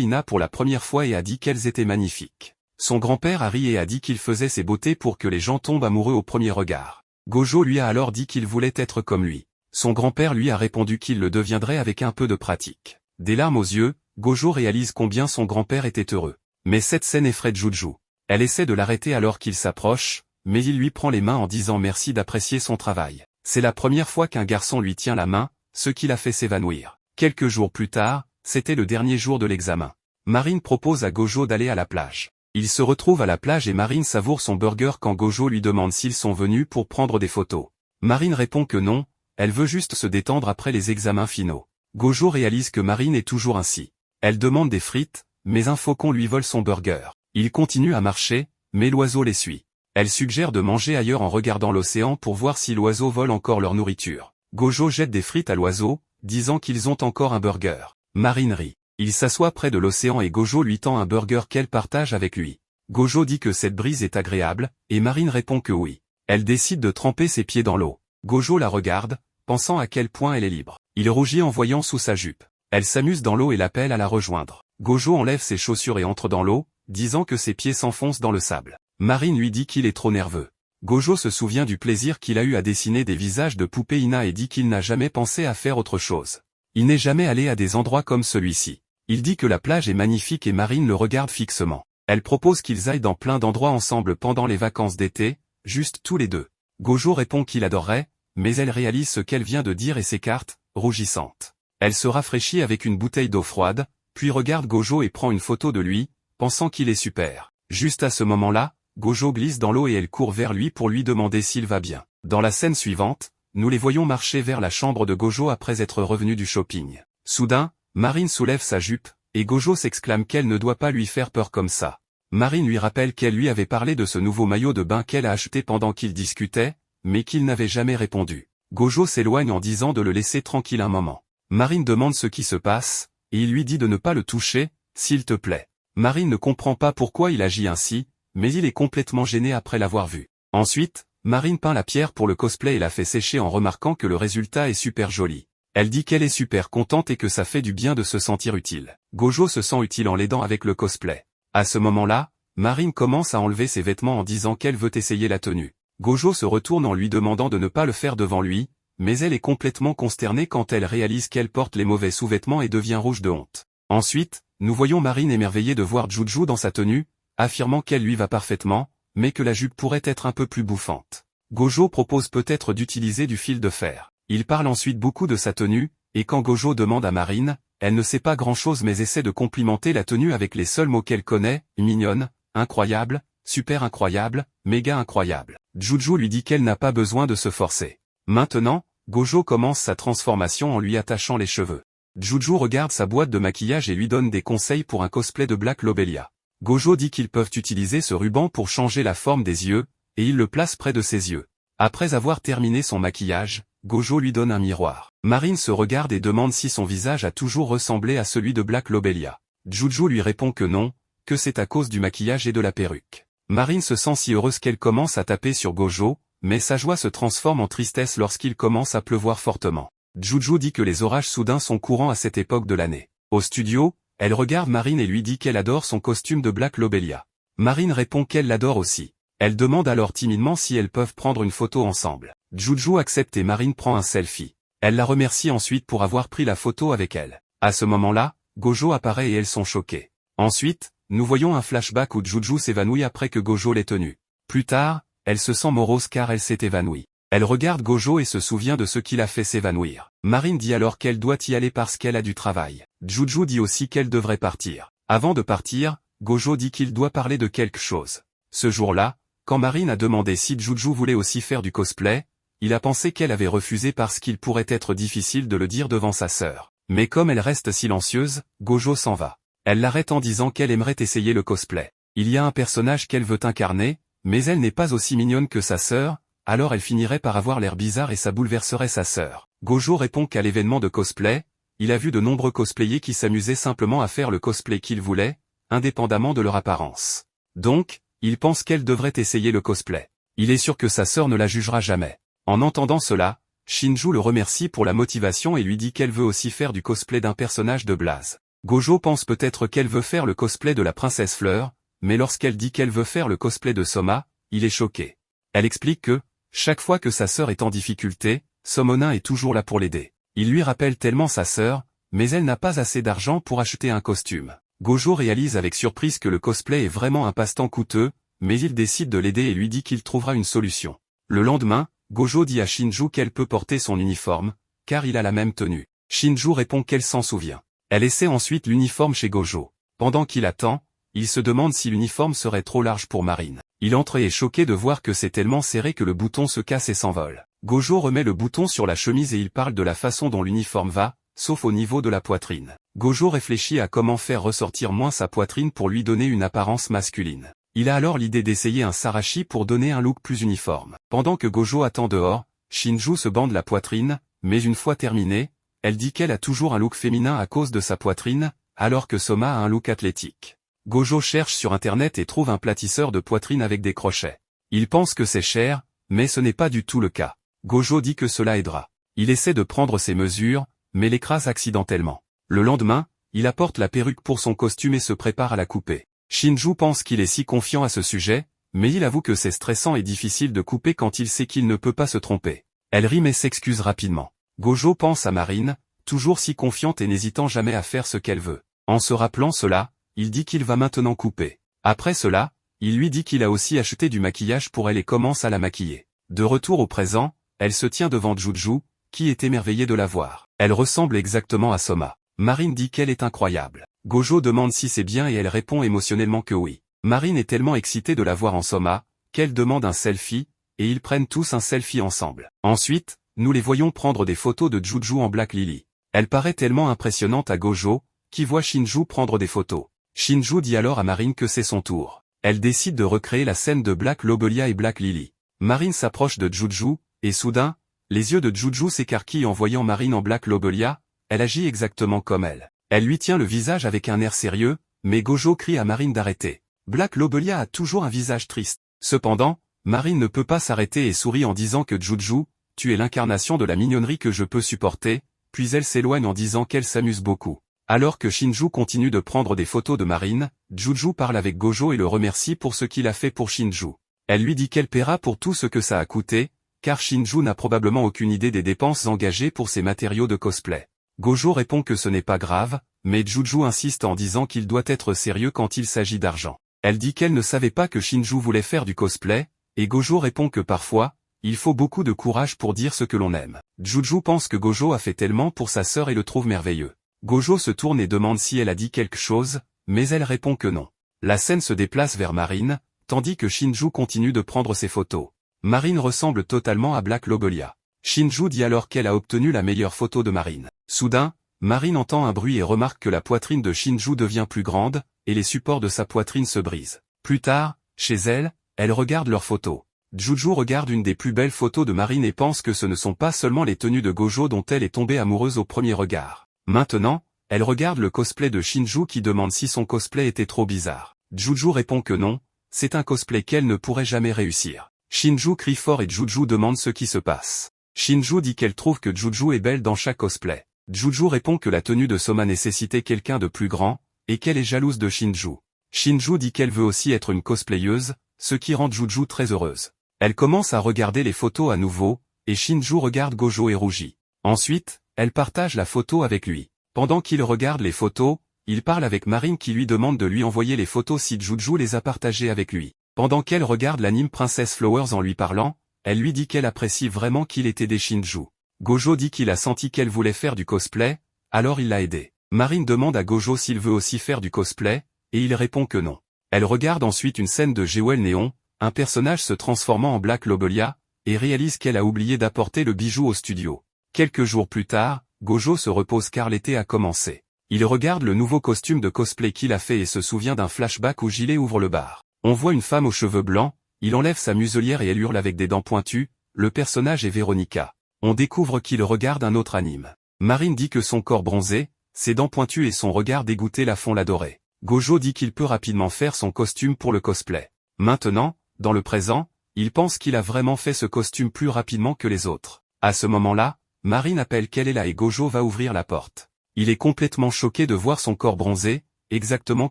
Ina pour la première fois et a dit qu'elles étaient magnifiques. Son grand-père a ri et a dit qu'il faisait ses beautés pour que les gens tombent amoureux au premier regard. Gojo lui a alors dit qu'il voulait être comme lui. Son grand-père lui a répondu qu'il le deviendrait avec un peu de pratique. Des larmes aux yeux, Gojo réalise combien son grand-père était heureux. Mais cette scène effraie Juju. Elle essaie de l'arrêter alors qu'il s'approche, mais il lui prend les mains en disant merci d'apprécier son travail. C'est la première fois qu'un garçon lui tient la main, ce qui l'a fait s'évanouir. Quelques jours plus tard, c'était le dernier jour de l'examen. Marine propose à Gojo d'aller à la plage. Ils se retrouvent à la plage et Marine savoure son burger quand Gojo lui demande s'ils sont venus pour prendre des photos. Marine répond que non, elle veut juste se détendre après les examens finaux. Gojo réalise que Marine est toujours ainsi. Elle demande des frites, mais un faucon lui vole son burger. Il continue à marcher, mais l'oiseau les suit. Elle suggère de manger ailleurs en regardant l'océan pour voir si l'oiseau vole encore leur nourriture. Gojo jette des frites à l'oiseau, disant qu'ils ont encore un burger. Marine rit. Il s'assoit près de l'océan et Gojo lui tend un burger qu'elle partage avec lui. Gojo dit que cette brise est agréable, et Marine répond que oui. Elle décide de tremper ses pieds dans l'eau. Gojo la regarde, pensant à quel point elle est libre. Il rougit en voyant sous sa jupe. Elle s'amuse dans l'eau et l'appelle à la rejoindre. Gojo enlève ses chaussures et entre dans l'eau, disant que ses pieds s'enfoncent dans le sable. Marine lui dit qu'il est trop nerveux. Gojo se souvient du plaisir qu'il a eu à dessiner des visages de poupées Ina et dit qu'il n'a jamais pensé à faire autre chose. Il n'est jamais allé à des endroits comme celui-ci. Il dit que la plage est magnifique et Marine le regarde fixement. Elle propose qu'ils aillent dans plein d'endroits ensemble pendant les vacances d'été, juste tous les deux. Gojo répond qu'il adorerait, mais elle réalise ce qu'elle vient de dire et s'écarte, rougissante. Elle se rafraîchit avec une bouteille d'eau froide, puis regarde Gojo et prend une photo de lui, pensant qu'il est super. Juste à ce moment-là, Gojo glisse dans l'eau et elle court vers lui pour lui demander s'il va bien. Dans la scène suivante, nous les voyons marcher vers la chambre de Gojo après être revenus du shopping. Soudain, Marine soulève sa jupe, et Gojo s'exclame qu'elle ne doit pas lui faire peur comme ça. Marine lui rappelle qu'elle lui avait parlé de ce nouveau maillot de bain qu'elle a acheté pendant qu'ils discutaient, mais qu'il n'avait jamais répondu. Gojo s'éloigne en disant de le laisser tranquille un moment. Marine demande ce qui se passe, et il lui dit de ne pas le toucher, s'il te plaît. Marine ne comprend pas pourquoi il agit ainsi, mais il est complètement gêné après l'avoir vu. Ensuite, Marine peint la pierre pour le cosplay et la fait sécher en remarquant que le résultat est super joli. Elle dit qu'elle est super contente et que ça fait du bien de se sentir utile. Gojo se sent utile en l'aidant avec le cosplay. À ce moment-là, Marine commence à enlever ses vêtements en disant qu'elle veut essayer la tenue. Gojo se retourne en lui demandant de ne pas le faire devant lui, mais elle est complètement consternée quand elle réalise qu'elle porte les mauvais sous-vêtements et devient rouge de honte. Ensuite, nous voyons Marine émerveillée de voir Juju dans sa tenue, affirmant qu'elle lui va parfaitement, mais que la jupe pourrait être un peu plus bouffante. Gojo propose peut-être d'utiliser du fil de fer. Il parle ensuite beaucoup de sa tenue, et quand Gojo demande à Marine, elle ne sait pas grand-chose mais essaie de complimenter la tenue avec les seuls mots qu'elle connaît, mignonne, incroyable, super incroyable, méga incroyable. Juju lui dit qu'elle n'a pas besoin de se forcer. Maintenant, Gojo commence sa transformation en lui attachant les cheveux. Juju regarde sa boîte de maquillage et lui donne des conseils pour un cosplay de Black Lobelia. Gojo dit qu'ils peuvent utiliser ce ruban pour changer la forme des yeux, et il le place près de ses yeux. Après avoir terminé son maquillage, Gojo lui donne un miroir. Marine se regarde et demande si son visage a toujours ressemblé à celui de Black Lobelia. Juju lui répond que non, que c'est à cause du maquillage et de la perruque. Marine se sent si heureuse qu'elle commence à taper sur Gojo, mais sa joie se transforme en tristesse lorsqu'il commence à pleuvoir fortement. Juju dit que les orages soudains sont courants à cette époque de l'année. Au studio, elle regarde Marine et lui dit qu'elle adore son costume de Black Lobelia. Marine répond qu'elle l'adore aussi. Elle demande alors timidement si elles peuvent prendre une photo ensemble. Juju accepte et Marine prend un selfie. Elle la remercie ensuite pour avoir pris la photo avec elle. À ce moment-là, Gojo apparaît et elles sont choquées. Ensuite, nous voyons un flashback où Juju s'évanouit après que Gojo l'ait tenue. Plus tard, elle se sent morose car elle s'est évanouie. Elle regarde Gojo et se souvient de ce qui l'a fait s'évanouir. Marine dit alors qu'elle doit y aller parce qu'elle a du travail. Juju dit aussi qu'elle devrait partir. Avant de partir, Gojo dit qu'il doit parler de quelque chose. Ce jour-là, quand Marine a demandé si Juju voulait aussi faire du cosplay, il a pensé qu'elle avait refusé parce qu'il pourrait être difficile de le dire devant sa sœur. Mais comme elle reste silencieuse, Gojo s'en va. Elle l'arrête en disant qu'elle aimerait essayer le cosplay. Il y a un personnage qu'elle veut incarner, mais elle n'est pas aussi mignonne que sa sœur, alors elle finirait par avoir l'air bizarre et ça bouleverserait sa sœur. Gojo répond qu'à l'événement de cosplay, il a vu de nombreux cosplayers qui s'amusaient simplement à faire le cosplay qu'ils voulaient, indépendamment de leur apparence. Donc, il pense qu'elle devrait essayer le cosplay. Il est sûr que sa sœur ne la jugera jamais. En entendant cela, Shinju le remercie pour la motivation et lui dit qu'elle veut aussi faire du cosplay d'un personnage de Blaze. Gojo pense peut-être qu'elle veut faire le cosplay de la princesse Fleur, mais lorsqu'elle dit qu'elle veut faire le cosplay de Soma, il est choqué. Elle explique que, chaque fois que sa sœur est en difficulté, Somonin est toujours là pour l'aider. Il lui rappelle tellement sa sœur, mais elle n'a pas assez d'argent pour acheter un costume. Gojo réalise avec surprise que le cosplay est vraiment un passe-temps coûteux, mais il décide de l'aider et lui dit qu'il trouvera une solution. Le lendemain, Gojo dit à Shinju qu'elle peut porter son uniforme, car il a la même tenue. Shinju répond qu'elle s'en souvient. Elle essaie ensuite l'uniforme chez Gojo. Pendant qu'il attend, il se demande si l'uniforme serait trop large pour Marine. Il entre et est choqué de voir que c'est tellement serré que le bouton se casse et s'envole. Gojo remet le bouton sur la chemise et il parle de la façon dont l'uniforme va, sauf au niveau de la poitrine. Gojo réfléchit à comment faire ressortir moins sa poitrine pour lui donner une apparence masculine. Il a alors l'idée d'essayer un sarashi pour donner un look plus uniforme. Pendant que Gojo attend dehors, Shinju se bande la poitrine, mais une fois terminée, elle dit qu'elle a toujours un look féminin à cause de sa poitrine, alors que Soma a un look athlétique. Gojo cherche sur internet et trouve un platisseur de poitrine avec des crochets. Il pense que c'est cher, mais ce n'est pas du tout le cas. Gojo dit que cela aidera. Il essaie de prendre ses mesures, mais l'écrase accidentellement. Le lendemain, il apporte la perruque pour son costume et se prépare à la couper. Shinju pense qu'il est si confiant à ce sujet, mais il avoue que c'est stressant et difficile de couper quand il sait qu'il ne peut pas se tromper. Elle rit mais s'excuse rapidement. Gojo pense à Marine, toujours si confiante et n'hésitant jamais à faire ce qu'elle veut. En se rappelant cela, il dit qu'il va maintenant couper. Après cela, il lui dit qu'il a aussi acheté du maquillage pour elle et commence à la maquiller. De retour au présent, elle se tient devant Juju, qui est émerveillé de la voir. Elle ressemble exactement à Soma. Marine dit qu'elle est incroyable. Gojo demande si c'est bien et elle répond émotionnellement que oui. Marine est tellement excitée de la voir en Soma, qu'elle demande un selfie, et ils prennent tous un selfie ensemble. Ensuite, nous les voyons prendre des photos de Juju en Black Lily. Elle paraît tellement impressionnante à Gojo, qui voit Shinju prendre des photos. Shinju dit alors à Marine que c'est son tour. Elle décide de recréer la scène de Black Lobelia et Black Lily. Marine s'approche de Juju, et soudain, les yeux de Juju s'écarquillent en voyant Marine en Black Lobelia, elle agit exactement comme elle. Elle lui tient le visage avec un air sérieux, mais Gojo crie à Marine d'arrêter. Black Lobelia a toujours un visage triste. Cependant, Marine ne peut pas s'arrêter et sourit en disant que Juju, tu es l'incarnation de la mignonnerie que je peux supporter, puis elle s'éloigne en disant qu'elle s'amuse beaucoup. Alors que Shinju continue de prendre des photos de Marine, Juju parle avec Gojo et le remercie pour ce qu'il a fait pour Shinju. Elle lui dit qu'elle paiera pour tout ce que ça a coûté, car Shinju n'a probablement aucune idée des dépenses engagées pour ses matériaux de cosplay. Gojo répond que ce n'est pas grave, mais Juju insiste en disant qu'il doit être sérieux quand il s'agit d'argent. Elle dit qu'elle ne savait pas que Shinju voulait faire du cosplay, et Gojo répond que parfois, il faut beaucoup de courage pour dire ce que l'on aime. Juju pense que Gojo a fait tellement pour sa sœur et le trouve merveilleux. Gojo se tourne et demande si elle a dit quelque chose, mais elle répond que non. La scène se déplace vers Marine, tandis que Shinju continue de prendre ses photos. Marine ressemble totalement à Black Lobelia. Shinju dit alors qu'elle a obtenu la meilleure photo de Marine. Soudain, Marine entend un bruit et remarque que la poitrine de Shinju devient plus grande, et les supports de sa poitrine se brisent. Plus tard, chez elle, elle regarde leurs photos. Juju regarde une des plus belles photos de Marine et pense que ce ne sont pas seulement les tenues de Gojo dont elle est tombée amoureuse au premier regard. Maintenant, elle regarde le cosplay de Shinju qui demande si son cosplay était trop bizarre. Juju répond que non, c'est un cosplay qu'elle ne pourrait jamais réussir. Shinju crie fort et Juju demande ce qui se passe. Shinju dit qu'elle trouve que Juju est belle dans chaque cosplay. Juju répond que la tenue de Soma nécessitait quelqu'un de plus grand, et qu'elle est jalouse de Shinju. Shinju dit qu'elle veut aussi être une cosplayeuse, ce qui rend Juju très heureuse. Elle commence à regarder les photos à nouveau, et Shinju regarde Gojo et rougit. Ensuite, elle partage la photo avec lui. Pendant qu'il regarde les photos, il parle avec Marine qui lui demande de lui envoyer les photos si Juju les a partagées avec lui. Pendant qu'elle regarde l'anime Princess Flowers en lui parlant, elle lui dit qu'elle apprécie vraiment qu'il ait aidé Shinju. Gojo dit qu'il a senti qu'elle voulait faire du cosplay, alors il l'a aidé. Marine demande à Gojo s'il veut aussi faire du cosplay, et il répond que non. Elle regarde ensuite une scène de Jewel Néon, un personnage se transformant en Black Lobelia, et réalise qu'elle a oublié d'apporter le bijou au studio. Quelques jours plus tard, Gojo se repose car l'été a commencé. Il regarde le nouveau costume de cosplay qu'il a fait et se souvient d'un flashback où Gilet ouvre le bar. On voit une femme aux cheveux blancs, il enlève sa muselière et elle hurle avec des dents pointues, le personnage est Veronica. On découvre qu'il regarde un autre anime. Marine dit que son corps bronzé, ses dents pointues et son regard dégoûté la font l'adorer. Gojo dit qu'il peut rapidement faire son costume pour le cosplay. Maintenant, dans le présent, il pense qu'il a vraiment fait ce costume plus rapidement que les autres. À ce moment-là, Marine appelle qu'elle est là et Gojo va ouvrir la porte. Il est complètement choqué de voir son corps bronzé, exactement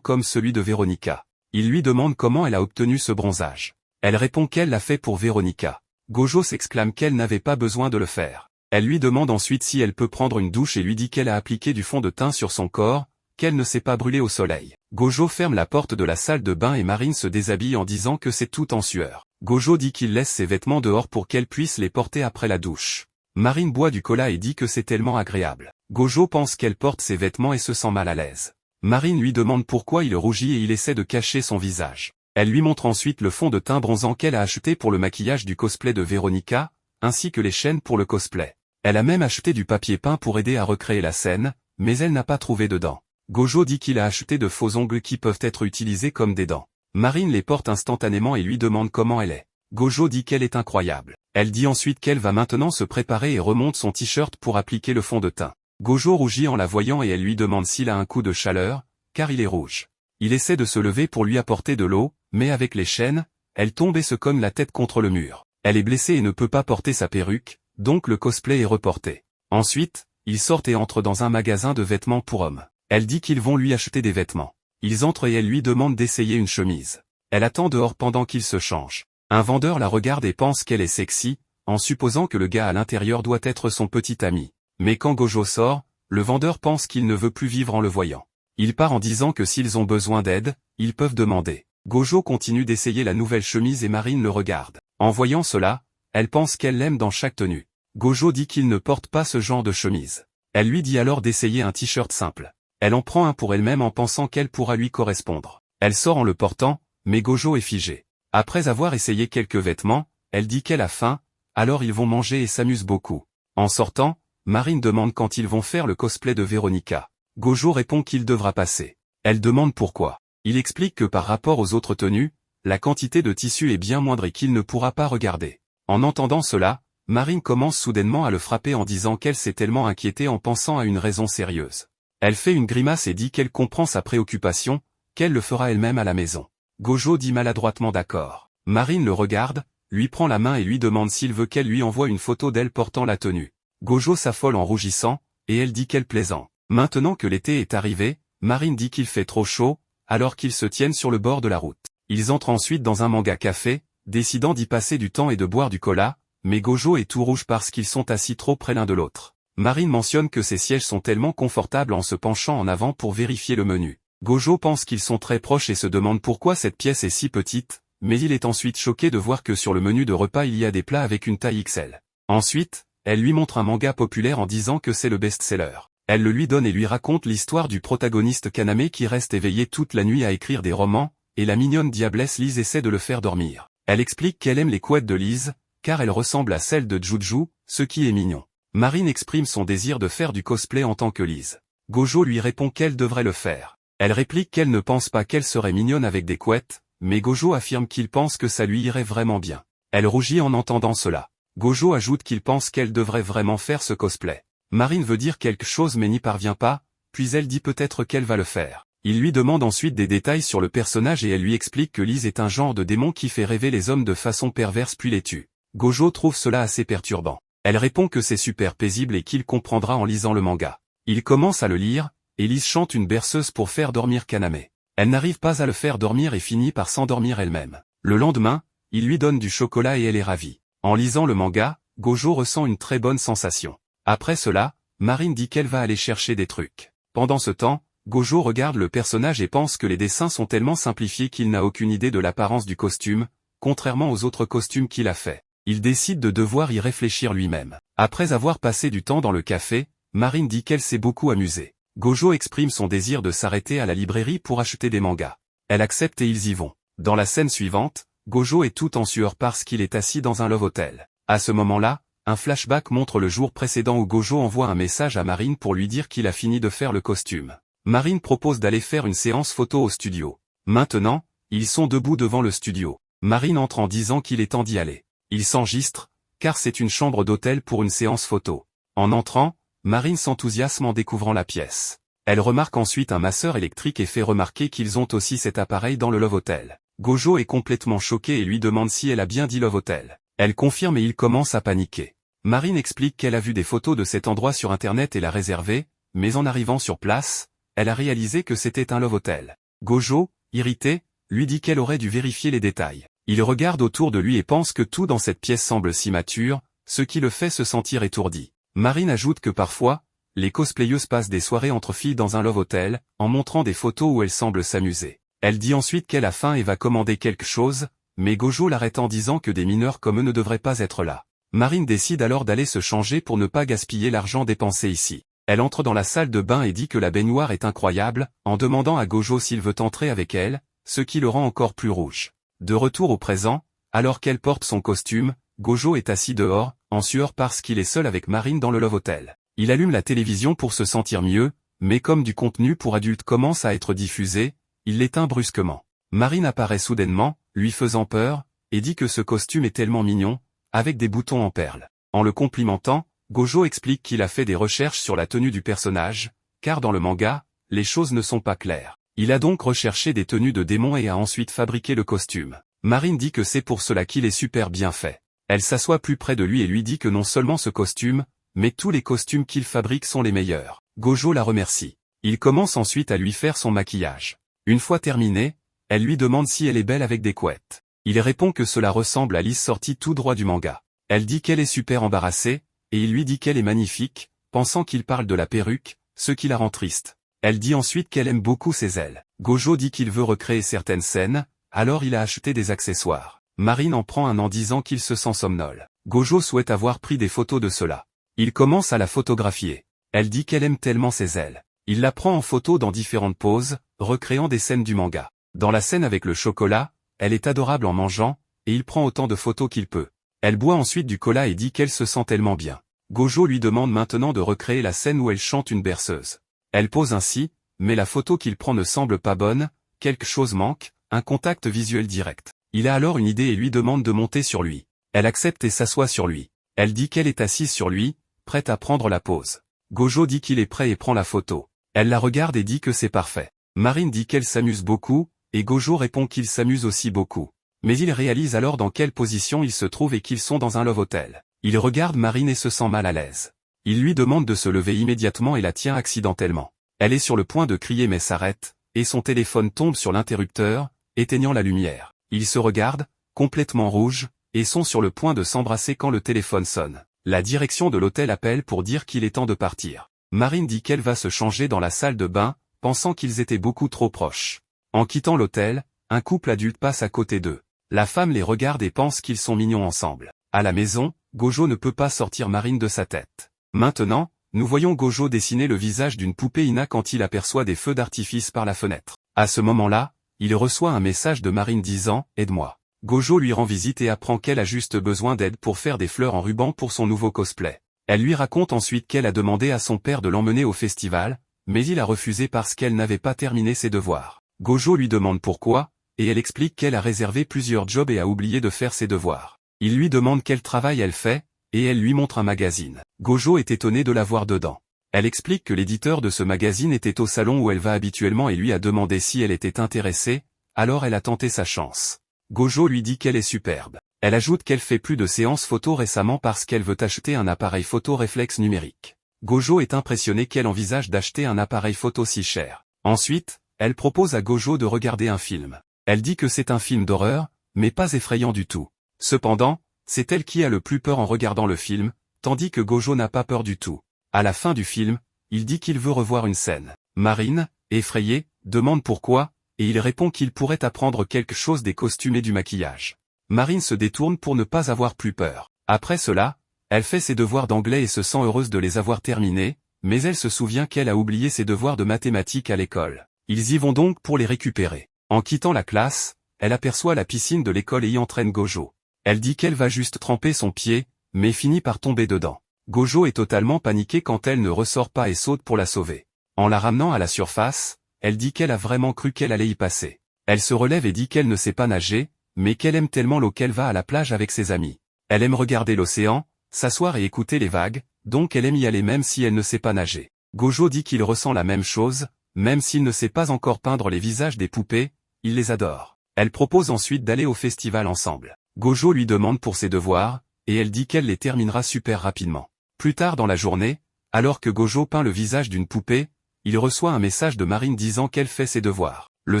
comme celui de Veronica. Il lui demande comment elle a obtenu ce bronzage. Elle répond qu'elle l'a fait pour Veronica. Gojo s'exclame qu'elle n'avait pas besoin de le faire. Elle lui demande ensuite si elle peut prendre une douche et lui dit qu'elle a appliqué du fond de teint sur son corps, qu'elle ne s'est pas brûlée au soleil. Gojo ferme la porte de la salle de bain et Marine se déshabille en disant que c'est tout en sueur. Gojo dit qu'il laisse ses vêtements dehors pour qu'elle puisse les porter après la douche. Marine boit du cola et dit que c'est tellement agréable. Gojo pense qu'elle porte ses vêtements et se sent mal à l'aise. Marine lui demande pourquoi il rougit et il essaie de cacher son visage. Elle lui montre ensuite le fond de teint bronzant qu'elle a acheté pour le maquillage du cosplay de Veronica, ainsi que les chaînes pour le cosplay. Elle a même acheté du papier peint pour aider à recréer la scène, mais elle n'a pas trouvé de dents. Gojo dit qu'il a acheté de faux ongles qui peuvent être utilisés comme des dents. Marine les porte instantanément et lui demande comment elle est. Gojo dit qu'elle est incroyable. Elle dit ensuite qu'elle va maintenant se préparer et remonte son t-shirt pour appliquer le fond de teint. Gojo rougit en la voyant et elle lui demande s'il a un coup de chaleur, car il est rouge. Il essaie de se lever pour lui apporter de l'eau, mais avec les chaînes, elle tombe et se cogne la tête contre le mur. Elle est blessée et ne peut pas porter sa perruque, donc le cosplay est reporté. Ensuite, ils sortent et entrent dans un magasin de vêtements pour hommes. Elle dit qu'ils vont lui acheter des vêtements. Ils entrent et elle lui demande d'essayer une chemise. Elle attend dehors pendant qu'il se change. Un vendeur la regarde et pense qu'elle est sexy, en supposant que le gars à l'intérieur doit être son petit ami. Mais quand Gojo sort, le vendeur pense qu'il ne veut plus vivre en le voyant. Il part en disant que s'ils ont besoin d'aide, ils peuvent demander. Gojo continue d'essayer la nouvelle chemise et Marine le regarde. En voyant cela, elle pense qu'elle l'aime dans chaque tenue. Gojo dit qu'il ne porte pas ce genre de chemise. Elle lui dit alors d'essayer un t-shirt simple. Elle en prend un pour elle-même en pensant qu'elle pourra lui correspondre. Elle sort en le portant, mais Gojo est figé. Après avoir essayé quelques vêtements, elle dit qu'elle a faim, alors ils vont manger et s'amusent beaucoup. En sortant, Marine demande quand ils vont faire le cosplay de Veronica. Gojo répond qu'il devra passer. Elle demande pourquoi. Il explique que par rapport aux autres tenues, la quantité de tissu est bien moindre et qu'il ne pourra pas regarder. En entendant cela, Marine commence soudainement à le frapper en disant qu'elle s'est tellement inquiétée en pensant à une raison sérieuse. Elle fait une grimace et dit qu'elle comprend sa préoccupation, qu'elle le fera elle-même à la maison. Gojo dit maladroitement d'accord. Marine le regarde, lui prend la main et lui demande s'il veut qu'elle lui envoie une photo d'elle portant la tenue. Gojo s'affole en rougissant, et elle dit qu'elle plaisante. Maintenant que l'été est arrivé, Marine dit qu'il fait trop chaud, alors qu'ils se tiennent sur le bord de la route. Ils entrent ensuite dans un manga café, décidant d'y passer du temps et de boire du cola, mais Gojo est tout rouge parce qu'ils sont assis trop près l'un de l'autre. Marine mentionne que ces sièges sont tellement confortables en se penchant en avant pour vérifier le menu. Gojo pense qu'ils sont très proches et se demande pourquoi cette pièce est si petite, mais il est ensuite choqué de voir que sur le menu de repas il y a des plats avec une taille XL. Ensuite, elle lui montre un manga populaire en disant que c'est le best-seller. Elle le lui donne et lui raconte l'histoire du protagoniste Kaname qui reste éveillé toute la nuit à écrire des romans, et la mignonne diablesse Lise essaie de le faire dormir. Elle explique qu'elle aime les couettes de Lise, car elles ressemblent à celles de Juju, ce qui est mignon. Marine exprime son désir de faire du cosplay en tant que Lise. Gojo lui répond qu'elle devrait le faire. Elle réplique qu'elle ne pense pas qu'elle serait mignonne avec des couettes, mais Gojo affirme qu'il pense que ça lui irait vraiment bien. Elle rougit en entendant cela. Gojo ajoute qu'il pense qu'elle devrait vraiment faire ce cosplay. Marine veut dire quelque chose mais n'y parvient pas, puis elle dit peut-être qu'elle va le faire. Il lui demande ensuite des détails sur le personnage et elle lui explique que Lise est un genre de démon qui fait rêver les hommes de façon perverse puis les tue. Gojo trouve cela assez perturbant. Elle répond que c'est super paisible et qu'il comprendra en lisant le manga. Il commence à le lire, et Lise chante une berceuse pour faire dormir Kaname. Elle n'arrive pas à le faire dormir et finit par s'endormir elle-même. Le lendemain, il lui donne du chocolat et elle est ravie. En lisant le manga, Gojo ressent une très bonne sensation. Après cela, Marine dit qu'elle va aller chercher des trucs. Pendant ce temps, Gojo regarde le personnage et pense que les dessins sont tellement simplifiés qu'il n'a aucune idée de l'apparence du costume, contrairement aux autres costumes qu'il a fait. Il décide de devoir y réfléchir lui-même. Après avoir passé du temps dans le café, Marine dit qu'elle s'est beaucoup amusée. Gojo exprime son désir de s'arrêter à la librairie pour acheter des mangas. Elle accepte et ils y vont. Dans la scène suivante, Gojo est tout en sueur parce qu'il est assis dans un love hotel. À ce moment-là, un flashback montre le jour précédent où Gojo envoie un message à Marine pour lui dire qu'il a fini de faire le costume. Marine propose d'aller faire une séance photo au studio. Maintenant, ils sont debout devant le studio. Marine entre en disant qu'il est temps d'y aller. Ils s'enregistrent, car c'est une chambre d'hôtel pour une séance photo. En entrant, Marine s'enthousiasme en découvrant la pièce. Elle remarque ensuite un masseur électrique et fait remarquer qu'ils ont aussi cet appareil dans le Love Hotel. Gojo est complètement choqué et lui demande si elle a bien dit Love Hotel. Elle confirme et il commence à paniquer. Marine explique qu'elle a vu des photos de cet endroit sur internet et l'a réservé, mais en arrivant sur place, elle a réalisé que c'était un Love Hotel. Gojo, irrité, lui dit qu'elle aurait dû vérifier les détails. Il regarde autour de lui et pense que tout dans cette pièce semble si mature, ce qui le fait se sentir étourdi. Marine ajoute que parfois, les cosplayeuses passent des soirées entre filles dans un Love Hotel, en montrant des photos où elles semblent s'amuser. Elle dit ensuite qu'elle a faim et va commander quelque chose, mais Gojo l'arrête en disant que des mineurs comme eux ne devraient pas être là. Marine décide alors d'aller se changer pour ne pas gaspiller l'argent dépensé ici. Elle entre dans la salle de bain et dit que la baignoire est incroyable, en demandant à Gojo s'il veut entrer avec elle, ce qui le rend encore plus rouge. De retour au présent, alors qu'elle porte son costume, Gojo est assis dehors, en sueur parce qu'il est seul avec Marine dans le Love Hotel. Il allume la télévision pour se sentir mieux, mais comme du contenu pour adultes commence à être diffusé, il l'éteint brusquement. Marine apparaît soudainement, lui faisant peur, et dit que ce costume est tellement mignon, avec des boutons en perles. En le complimentant, Gojo explique qu'il a fait des recherches sur la tenue du personnage, car dans le manga, les choses ne sont pas claires. Il a donc recherché des tenues de démons et a ensuite fabriqué le costume. Marine dit que c'est pour cela qu'il est super bien fait. Elle s'assoit plus près de lui et lui dit que non seulement ce costume, mais tous les costumes qu'il fabrique sont les meilleurs. Gojo la remercie. Il commence ensuite à lui faire son maquillage. Une fois terminé, elle lui demande si elle est belle avec des couettes. Il répond que cela ressemble à Lise sortie tout droit du manga. Elle dit qu'elle est super embarrassée, et il lui dit qu'elle est magnifique, pensant qu'il parle de la perruque, ce qui la rend triste. Elle dit ensuite qu'elle aime beaucoup ses ailes. Gojo dit qu'il veut recréer certaines scènes, alors il a acheté des accessoires. Marine en prend un en disant qu'il se sent somnole. Gojo souhaite avoir pris des photos de cela. Il commence à la photographier. Elle dit qu'elle aime tellement ses ailes. Il la prend en photo dans différentes poses, recréant des scènes du manga. Dans la scène avec le chocolat, elle est adorable en mangeant, et il prend autant de photos qu'il peut. Elle boit ensuite du cola et dit qu'elle se sent tellement bien. Gojo lui demande maintenant de recréer la scène où elle chante une berceuse. Elle pose ainsi, mais la photo qu'il prend ne semble pas bonne, quelque chose manque, un contact visuel direct. Il a alors une idée et lui demande de monter sur lui. Elle accepte et s'assoit sur lui. Elle dit qu'elle est assise sur lui, prête à prendre la pose. Gojo dit qu'il est prêt et prend la photo. Elle la regarde et dit que c'est parfait. Marine dit qu'elle s'amuse beaucoup, et Gojo répond qu'il s'amuse aussi beaucoup. Mais il réalise alors dans quelle position ils se trouvent et qu'ils sont dans un Love Hotel. Il regarde Marine et se sent mal à l'aise. Il lui demande de se lever immédiatement et la tient accidentellement. Elle est sur le point de crier mais s'arrête, et son téléphone tombe sur l'interrupteur, éteignant la lumière. Ils se regardent, complètement rouges, et sont sur le point de s'embrasser quand le téléphone sonne. La direction de l'hôtel appelle pour dire qu'il est temps de partir. Marine dit qu'elle va se changer dans la salle de bain, pensant qu'ils étaient beaucoup trop proches. En quittant l'hôtel, un couple adulte passe à côté d'eux. La femme les regarde et pense qu'ils sont mignons ensemble. À la maison, Gojo ne peut pas sortir Marine de sa tête. Maintenant, nous voyons Gojo dessiner le visage d'une poupée Ina quand il aperçoit des feux d'artifice par la fenêtre. À ce moment-là, il reçoit un message de Marine disant « Aide-moi ». Gojo lui rend visite et apprend qu'elle a juste besoin d'aide pour faire des fleurs en ruban pour son nouveau cosplay. Elle lui raconte ensuite qu'elle a demandé à son père de l'emmener au festival, mais il a refusé parce qu'elle n'avait pas terminé ses devoirs. Gojo lui demande pourquoi, et elle explique qu'elle a réservé plusieurs jobs et a oublié de faire ses devoirs. Il lui demande quel travail elle fait, et elle lui montre un magazine. Gojo est étonné de la voir dedans. Elle explique que l'éditeur de ce magazine était au salon où elle va habituellement et lui a demandé si elle était intéressée, alors elle a tenté sa chance. Gojo lui dit qu'elle est superbe. Elle ajoute qu'elle fait plus de séances photo récemment parce qu'elle veut acheter un appareil photo réflexe numérique. Gojo est impressionné qu'elle envisage d'acheter un appareil photo si cher. Ensuite, elle propose à Gojo de regarder un film. Elle dit que c'est un film d'horreur, mais pas effrayant du tout. Cependant, c'est elle qui a le plus peur en regardant le film, tandis que Gojo n'a pas peur du tout. À la fin du film, il dit qu'il veut revoir une scène. Marine, effrayée, demande pourquoi, et il répond qu'il pourrait apprendre quelque chose des costumes et du maquillage. Marine se détourne pour ne pas avoir plus peur. Après cela, elle fait ses devoirs d'anglais et se sent heureuse de les avoir terminés, mais elle se souvient qu'elle a oublié ses devoirs de mathématiques à l'école. Ils y vont donc pour les récupérer. En quittant la classe, elle aperçoit la piscine de l'école et y entraîne Gojo. Elle dit qu'elle va juste tremper son pied, mais finit par tomber dedans. Gojo est totalement paniquée quand elle ne ressort pas et saute pour la sauver. En la ramenant à la surface, elle dit qu'elle a vraiment cru qu'elle allait y passer. Elle se relève et dit qu'elle ne sait pas nager, mais qu'elle aime tellement l'eau qu'elle va à la plage avec ses amis. Elle aime regarder l'océan, s'asseoir et écouter les vagues, donc elle aime y aller même si elle ne sait pas nager. Gojo dit qu'il ressent la même chose, même s'il ne sait pas encore peindre les visages des poupées, il les adore. Elle propose ensuite d'aller au festival ensemble. Gojo lui demande pour ses devoirs, et elle dit qu'elle les terminera super rapidement. Plus tard dans la journée, alors que Gojo peint le visage d'une poupée, il reçoit un message de Marine disant qu'elle fait ses devoirs. Le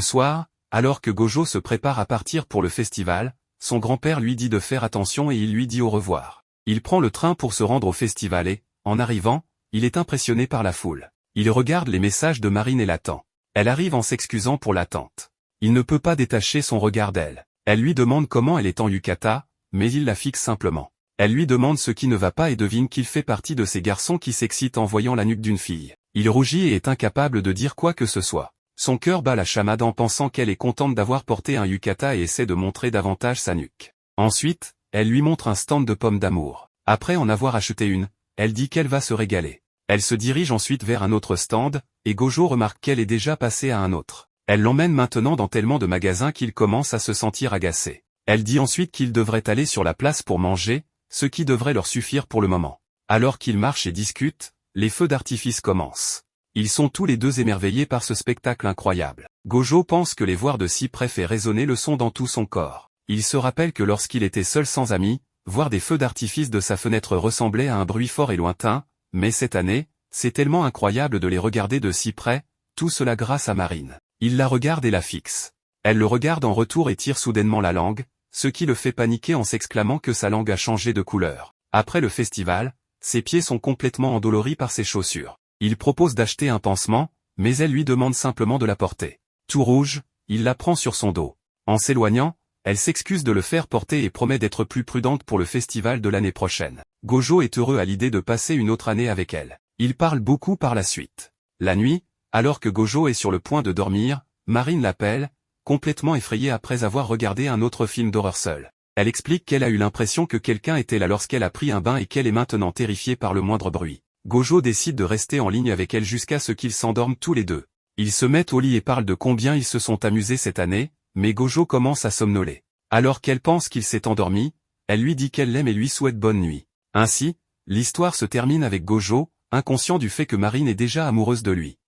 soir, alors que Gojo se prépare à partir pour le festival, son grand-père lui dit de faire attention et il lui dit au revoir. Il prend le train pour se rendre au festival et, en arrivant, il est impressionné par la foule. Il regarde les messages de Marine et l'attend. Elle arrive en s'excusant pour l'attente. Il ne peut pas détacher son regard d'elle. Elle lui demande comment elle est en yukata, mais il la fixe simplement. Elle lui demande ce qui ne va pas et devine qu'il fait partie de ces garçons qui s'excitent en voyant la nuque d'une fille. Il rougit et est incapable de dire quoi que ce soit. Son cœur bat la chamade en pensant qu'elle est contente d'avoir porté un yukata et essaie de montrer davantage sa nuque. Ensuite, elle lui montre un stand de pommes d'amour. Après en avoir acheté une, elle dit qu'elle va se régaler. Elle se dirige ensuite vers un autre stand, et Gojo remarque qu'elle est déjà passée à un autre. Elle l'emmène maintenant dans tellement de magasins qu'il commence à se sentir agacé. Elle dit ensuite qu'ils devraient aller sur la place pour manger, ce qui devrait leur suffire pour le moment. Alors qu'ils marchent et discutent, les feux d'artifice commencent. Ils sont tous les deux émerveillés par ce spectacle incroyable. Gojo pense que les voir de si près fait résonner le son dans tout son corps. Il se rappelle que lorsqu'il était seul sans amis, voir des feux d'artifice de sa fenêtre ressemblait à un bruit fort et lointain, mais cette année, c'est tellement incroyable de les regarder de si près, tout cela grâce à Marine. Il la regarde et la fixe. Elle le regarde en retour et tire soudainement la langue, ce qui le fait paniquer en s'exclamant que sa langue a changé de couleur. Après le festival, ses pieds sont complètement endoloris par ses chaussures. Il propose d'acheter un pansement, mais elle lui demande simplement de la porter. Tout rouge, il la prend sur son dos. En s'éloignant, elle s'excuse de le faire porter et promet d'être plus prudente pour le festival de l'année prochaine. Gojo est heureux à l'idée de passer une autre année avec elle. Ils parlent beaucoup par la suite. La nuit, alors que Gojo est sur le point de dormir, Marine l'appelle, complètement effrayée après avoir regardé un autre film d'horreur seule. Elle explique qu'elle a eu l'impression que quelqu'un était là lorsqu'elle a pris un bain et qu'elle est maintenant terrifiée par le moindre bruit. Gojo décide de rester en ligne avec elle jusqu'à ce qu'ils s'endorment tous les deux. Ils se mettent au lit et parlent de combien ils se sont amusés cette année, mais Gojo commence à somnoler. Alors qu'elle pense qu'il s'est endormi, elle lui dit qu'elle l'aime et lui souhaite bonne nuit. Ainsi, l'histoire se termine avec Gojo, inconscient du fait que Marine est déjà amoureuse de lui.